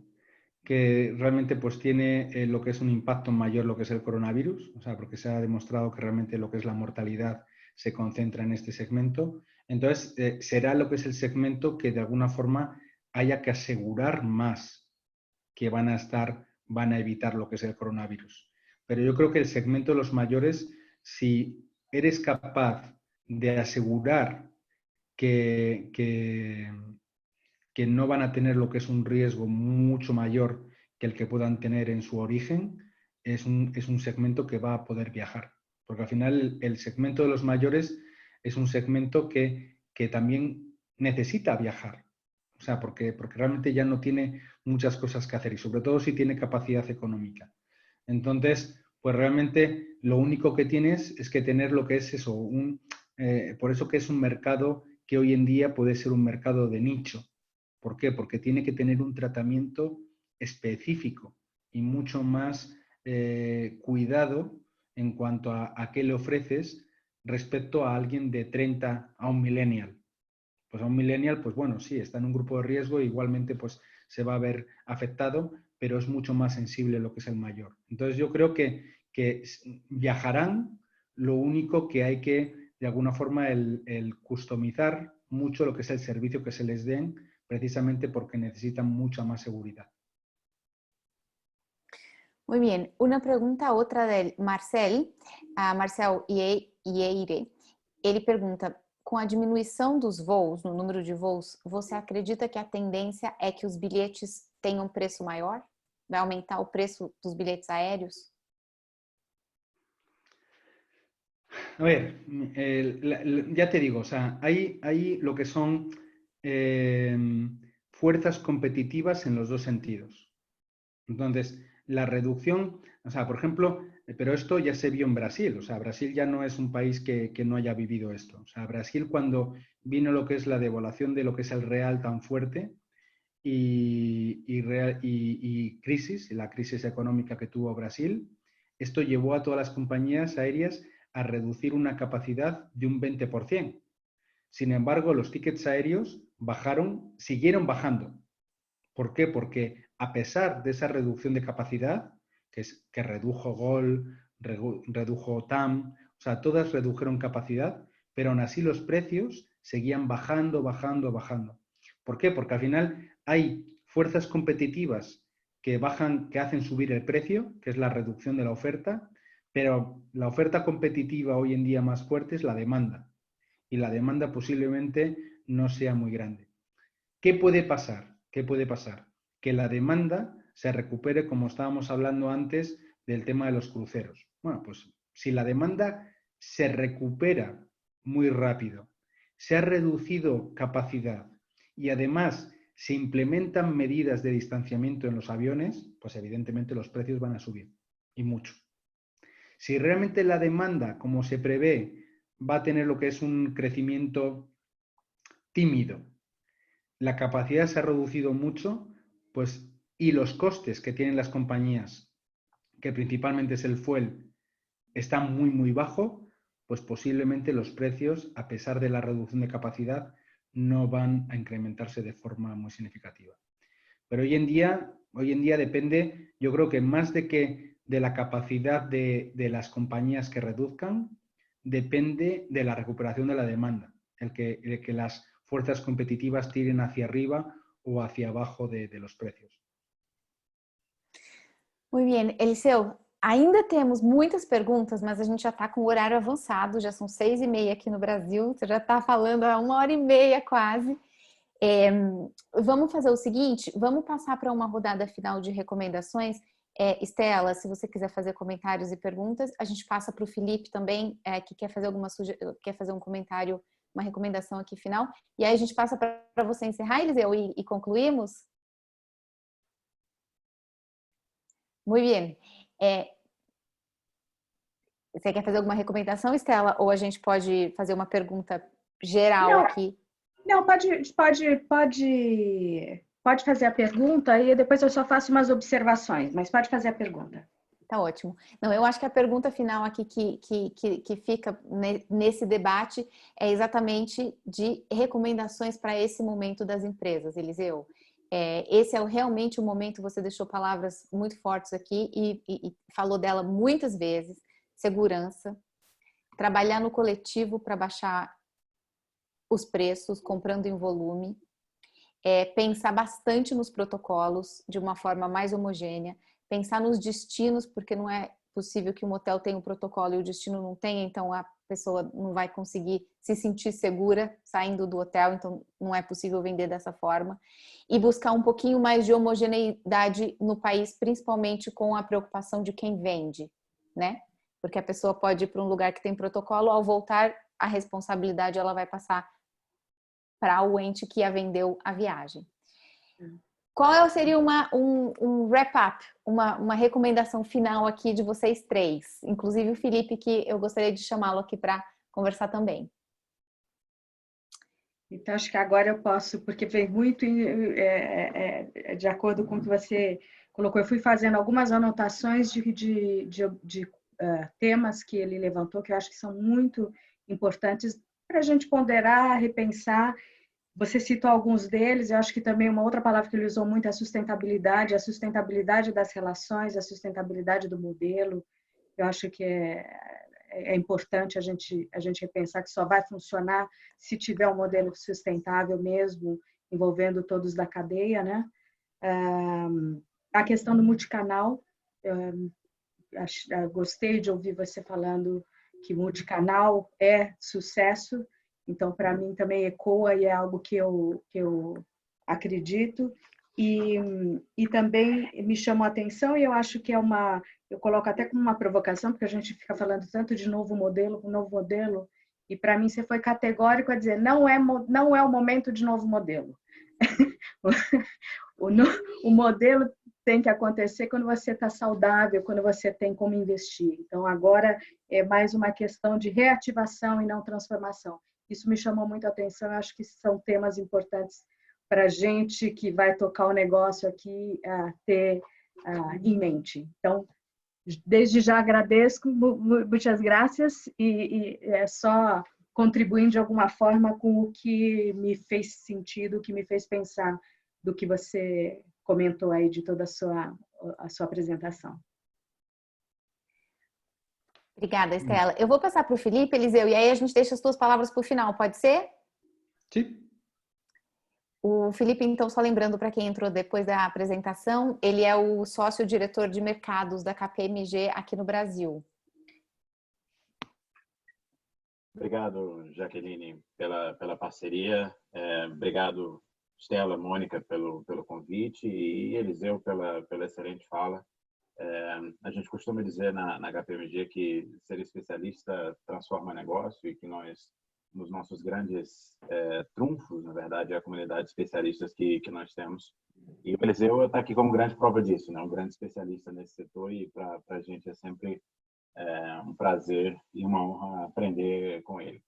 que realmente pues tiene lo que es un impacto mayor lo que es el coronavirus, o sea, porque se ha demostrado que realmente lo que es la mortalidad se concentra en este segmento. Entonces, será lo que es el segmento que de alguna forma haya que asegurar más que van a evitar lo que es el coronavirus. Pero yo creo que el segmento de los mayores, si eres capaz de asegurar que no van a tener lo que es un riesgo mucho mayor que el que puedan tener en su origen, es un segmento que va a poder viajar. Porque al final el segmento de los mayores es un segmento que también necesita viajar. O sea, porque realmente ya no tiene muchas cosas que hacer y sobre todo si tiene capacidad económica. Entonces, pues realmente lo único que tienes es que tener lo que es eso, por eso que es un mercado que hoy en día puede ser un mercado de nicho. ¿Por qué? Porque tiene que tener un tratamiento específico y mucho más cuidado en cuanto a qué le ofreces respecto a alguien de 30 a un millennial. Pues a un millennial, pues bueno, sí, está en un grupo de riesgo, igualmente pues se va a ver afectado, pero es mucho más sensible lo que es el mayor. Entonces yo creo que viajarán, lo único que hay que, de alguna forma, el customizar mucho lo que es el servicio que se les den, precisamente porque necesitan mucha más seguridad. Muy bien, una pregunta outra de Marcel, Marcel Ieire. Ele pergunta, com a diminuição dos voos, no número de voos, você acredita que a tendência é que os bilhetes tenham preço maior? Vai aumentar o preço dos bilhetes aéreos? A ver, ya te digo, o sea, hay lo que son fuerzas competitivas en los dos sentidos. Entonces, la reducción, o sea, por ejemplo, pero esto ya se vio en Brasil, o sea, Brasil ya no es un país que no haya vivido esto. O sea, Brasil cuando vino lo que es la devaluación de lo que es el real tan fuerte y crisis, la crisis económica que tuvo Brasil, esto llevó a todas las compañías aéreas a reducir una capacidad de un 20%. Sin embargo, los tickets aéreos siguieron bajando. ¿Por qué? Porque a pesar de esa reducción de capacidad, que redujo Gol, redujo TAM, o sea, todas redujeron capacidad, pero aún así los precios seguían bajando, bajando, bajando. ¿Por qué? Porque al final hay fuerzas competitivas que hacen subir el precio, que es la reducción de la oferta, pero la oferta competitiva hoy en día más fuerte es la demanda. Y la demanda posiblemente no sea muy grande. ¿Qué puede pasar? ¿Qué puede pasar? Que la demanda se recupere, como estábamos hablando antes del tema de los cruceros. Bueno, pues si la demanda se recupera muy rápido, se ha reducido capacidad y además se implementan medidas de distanciamiento en los aviones, pues evidentemente los precios van a subir y mucho. Si realmente la demanda, como se prevé, va a tener lo que es un crecimiento tímido, la capacidad se ha reducido mucho, pues, y los costes que tienen las compañías, que principalmente es el fuel, están muy, muy bajo, pues posiblemente los precios, a pesar de la reducción de capacidad, no van a incrementarse de forma muy significativa. Pero hoy en día depende, yo creo que más de la capacidad de las compañías que reduzcan, depende de la recuperación de la demanda, el que las fuerzas competitivas tiren hacia arriba o hacia abajo de los precios. Muy bien, Eliseu, ainda temos muitas perguntas, mas a gente já está com o horário avançado, já são 6h30 aqui no Brasil, você já está falando há 1h30 quase. Vamos fazer o seguinte, vamos passar para uma rodada final de recomendações. Estela, se você quiser fazer comentários e perguntas, a gente passa para o Felipe também, que quer fazer um comentário, uma recomendação aqui final, e aí a gente passa para você encerrar, Eliseu, e concluímos? Muito bem. Você quer fazer alguma recomendação, Estela? Ou a gente pode fazer uma pergunta geral aqui? Não, pode fazer a pergunta e depois eu só faço umas observações, mas pode fazer a pergunta. Tá ótimo. Não, eu acho que a pergunta final aqui que fica nesse debate é exatamente de recomendações para esse momento das empresas, Eliseu. Esse é realmente o momento, você deixou palavras muito fortes aqui e falou dela muitas vezes, segurança, trabalhar no coletivo para baixar os preços, comprando em volume, pensar bastante nos protocolos de uma forma mais homogênea, pensar nos destinos, porque não é possível que um hotel tenha um protocolo e o destino não tenha, então a pessoa não vai conseguir se sentir segura saindo do hotel, então não é possível vender dessa forma. E buscar um pouquinho mais de homogeneidade no país, principalmente com a preocupação de quem vende, né? Porque a pessoa pode ir para um lugar que tem protocolo, ao voltar, a responsabilidade ela vai passar para o ente que a vendeu a viagem. Qual seria um wrap-up, uma recomendação final aqui de vocês três? Inclusive o Felipe, que eu gostaria de chamá-lo aqui para conversar também. Então, acho que agora eu posso, porque vem muito de acordo com o que você colocou. Eu fui fazendo algumas anotações de temas que ele levantou, que eu acho que são muito importantes para a gente ponderar, repensar. Você citou alguns deles, eu acho que também uma outra palavra que ele usou muito é a sustentabilidade das relações, a sustentabilidade do modelo. Eu acho que é importante a gente repensar que só vai funcionar se tiver um modelo sustentável mesmo, envolvendo todos da cadeia, né? A questão do multicanal, gostei de ouvir você falando que multicanal é sucesso, então para mim também ecoa e é algo que eu acredito. E também me chamou a atenção, e eu acho que eu coloco até como uma provocação, porque a gente fica falando tanto de novo modelo, e para mim você foi categórico a dizer, não é o momento de novo modelo. O modelo tem que acontecer quando você está saudável, quando você tem como investir. Então, agora é mais uma questão de reativação e não transformação. Isso me chamou muito a atenção, eu acho que são temas importantes para a gente que vai tocar o negócio aqui ter em mente. Então, desde já agradeço, muitas graças, e é só contribuindo de alguma forma com o que me fez sentido, o que me fez pensar do que você comentou aí de toda a sua apresentação. Obrigada, Estela. Eu vou passar para o Felipe, Eliseu, e aí a gente deixa as tuas palavras para o final, pode ser? Sim. O Felipe, então, só lembrando para quem entrou depois da apresentação, ele é o sócio-diretor de mercados da KPMG aqui no Brasil. Obrigado, Jaqueline, pela parceria. Obrigado, Estela, Mônica, pelo convite e Eliseu pela excelente fala. A gente costuma dizer na HPMG que ser especialista transforma negócio e que nós, nos nossos grandes trunfos, na verdade, é a comunidade de especialistas que nós temos. E o Eliseu está aqui como grande prova disso, né? Um grande especialista nesse setor, e para a gente é sempre um prazer e uma honra aprender com ele.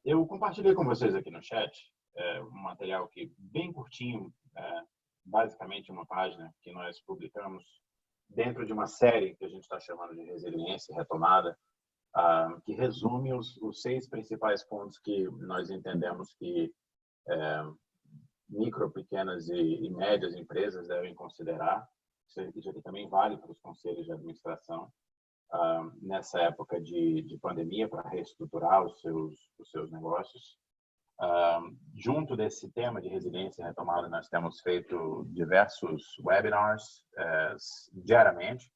Eu compartilhei com vocês aqui no chat um material que bem curtinho, basicamente uma página que nós publicamos dentro de uma série que a gente está chamando de Resiliência e Retomada, que resume os 6 principais pontos que nós entendemos que micro, pequenas e médias empresas devem considerar. Isso aqui também vale para os conselhos de administração nessa época de pandemia, para reestruturar os seus negócios. Junto desse tema de resiliência e retomada, nós temos feito diversos webinars diariamente,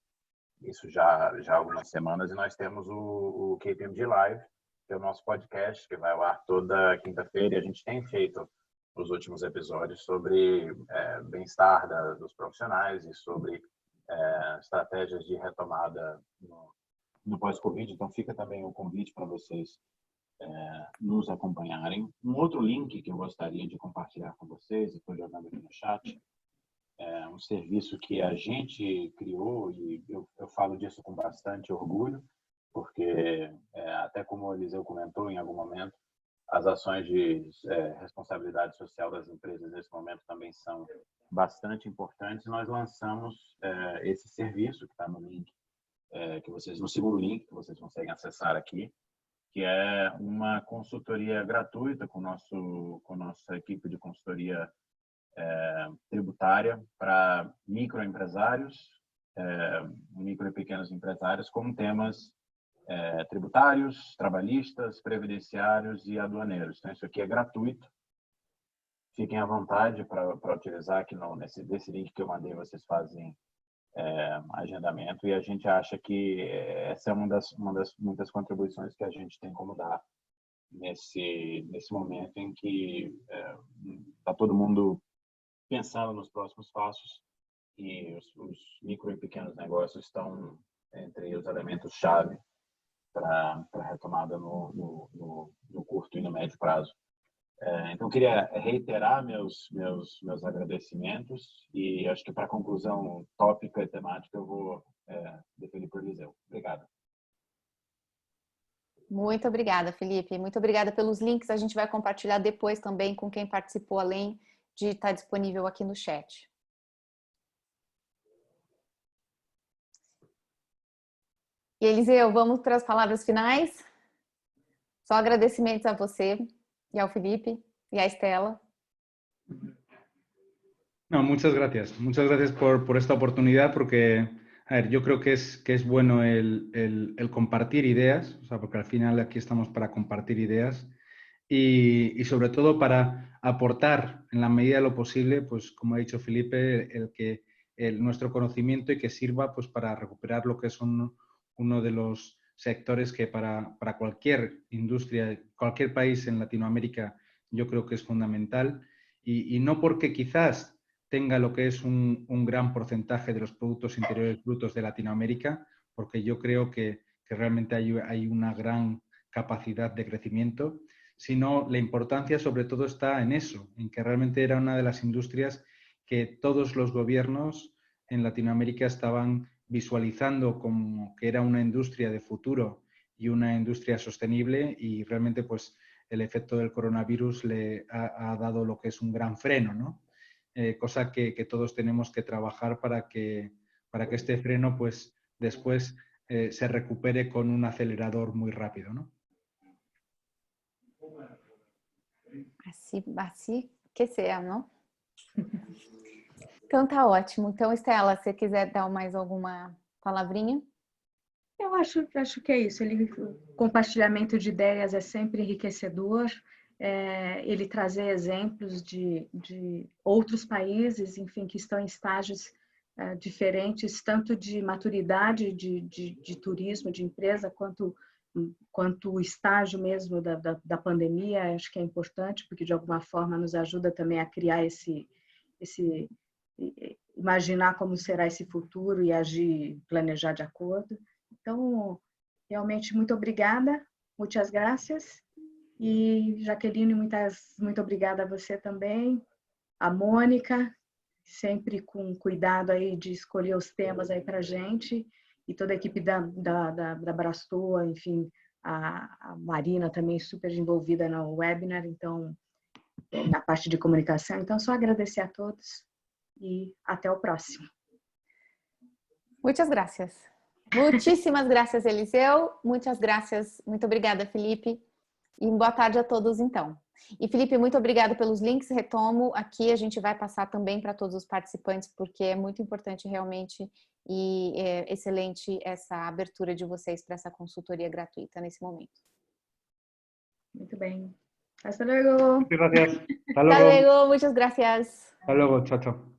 isso já há algumas semanas, e nós temos o KPMG Live, que é o nosso podcast, que vai ao ar toda quinta-feira, e a gente tem feito os últimos episódios sobre bem-estar dos profissionais e sobre estratégias de retomada no pós-Covid. Então, fica também o convite para vocês nos acompanharem. Um outro link que eu gostaria de compartilhar com vocês, estou jogando aqui no chat, é um serviço que a gente criou, e eu falo disso com bastante orgulho, porque, até como o Eliseu comentou em algum momento, as ações de responsabilidade social das empresas nesse momento também são bastante importantes. Nós lançamos esse serviço que está no link, no segundo link que vocês conseguem acessar aqui, que é uma consultoria gratuita com nossa equipe de consultoria tributária para microempresários, micro e pequenos empresários, com temas tributários, trabalhistas, previdenciários e aduaneiros. Então, isso aqui é gratuito. Fiquem à vontade para utilizar aqui nesse link que eu mandei, vocês fazem agendamento, e a gente acha que essa é uma das muitas contribuições que a gente tem como dar nesse momento em que está todo mundo pensando nos próximos passos, e os micro e pequenos negócios estão entre os elementos-chave para a retomada no curto e no médio prazo. Então, queria reiterar meus agradecimentos, e acho que para a conclusão tópica e temática eu vou definir por Eliseu. Obrigado. Muito obrigada, Felipe. Muito obrigada pelos links. A gente vai compartilhar depois também com quem participou, além de estar disponível aqui no chat. E Eliseu, vamos para as palavras finais? Só agradecimentos a você y ao Felipe y a Estela. No, muchas gracias. Muchas gracias por esta oportunidad, porque, a ver, yo creo que es bueno el compartir ideas, o sea, porque al final aquí estamos para compartir ideas y sobre todo para aportar en la medida de lo posible, pues como ha dicho Felipe, nuestro conocimiento, y que sirva pues para recuperar lo que son uno de los sectores que para cualquier industria, cualquier país en Latinoamérica, yo creo que es fundamental, y no porque quizás tenga lo que es un gran porcentaje de los productos interiores brutos de Latinoamérica, porque yo creo que realmente hay una gran capacidad de crecimiento, sino la importancia sobre todo está en eso, en que realmente era una de las industrias que todos los gobiernos en Latinoamérica estaban visualizando como que era una industria de futuro y una industria sostenible, y realmente pues el efecto del coronavirus le ha dado lo que es un gran freno, ¿no? Cosa que todos tenemos que trabajar para que este freno pues después se recupere con un acelerador muy rápido, ¿no? Assim que seja, não? Então tá ótimo. Então, Estela, se você quiser dar mais alguma palavrinha? Eu acho que é isso. O compartilhamento de ideias é sempre enriquecedor. Ele trazer exemplos de outros países, enfim, que estão em estágios diferentes, tanto de maturidade de turismo, de empresa, quanto o estágio mesmo da pandemia. Acho que é importante, porque de alguma forma nos ajuda também a criar imaginar como será esse futuro e agir, planejar de acordo. Então, realmente, muito obrigada, muitas graças. E, Jaqueline, muito obrigada a você também. A Mônica, sempre com cuidado aí de escolher os temas aí para a gente. E toda a equipe da Brastoa, enfim, a Marina também super envolvida no webinar, então, na parte de comunicação. Então, só agradecer a todos e até o próximo. Muitas graças. Muitíssimas graças, Eliseu. Muitas graças. Muito obrigada, Felipe. E boa tarde a todos, então. E, Felipe, muito obrigado pelos links. Retomo aqui, a gente vai passar também para todos os participantes, porque é muito importante realmente e é excelente essa abertura de vocês para essa consultoria gratuita nesse momento. Muito bem. Hasta luego. Muchas gracias. Hasta Hasta luego. luego. Muchas gracias. Hasta luego. Chao, chao.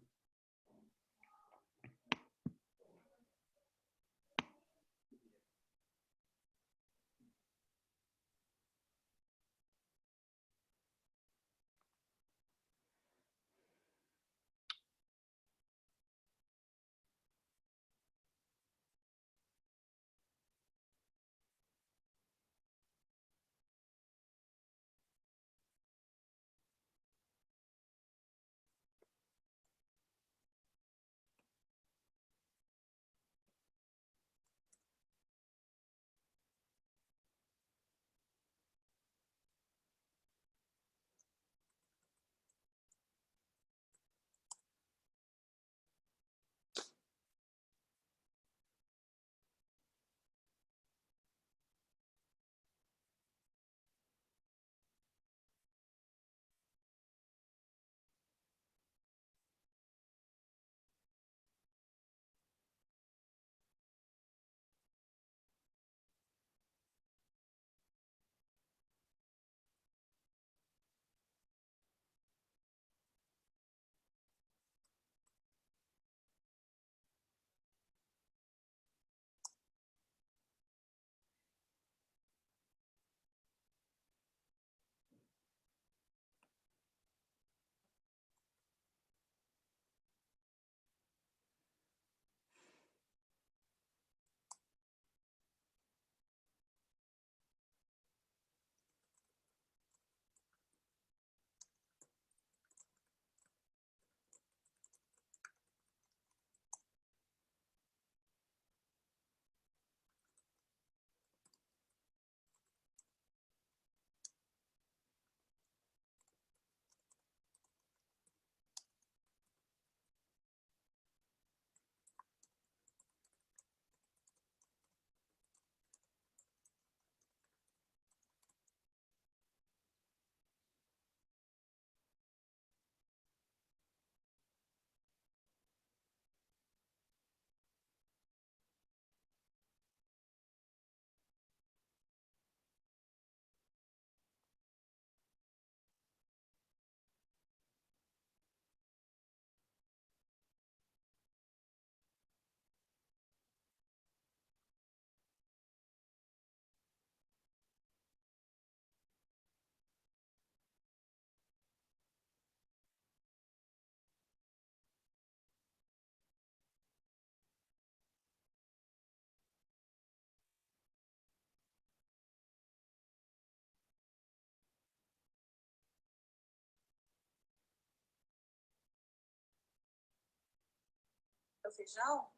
o feijão,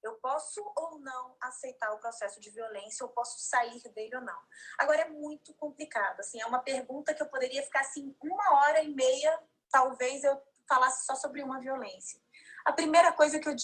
eu posso ou não aceitar o processo de violência, eu posso sair dele ou não. Agora, é muito complicado, assim, é uma pergunta que eu poderia ficar, assim, 1h30, talvez eu falasse só sobre uma violência. A primeira coisa que eu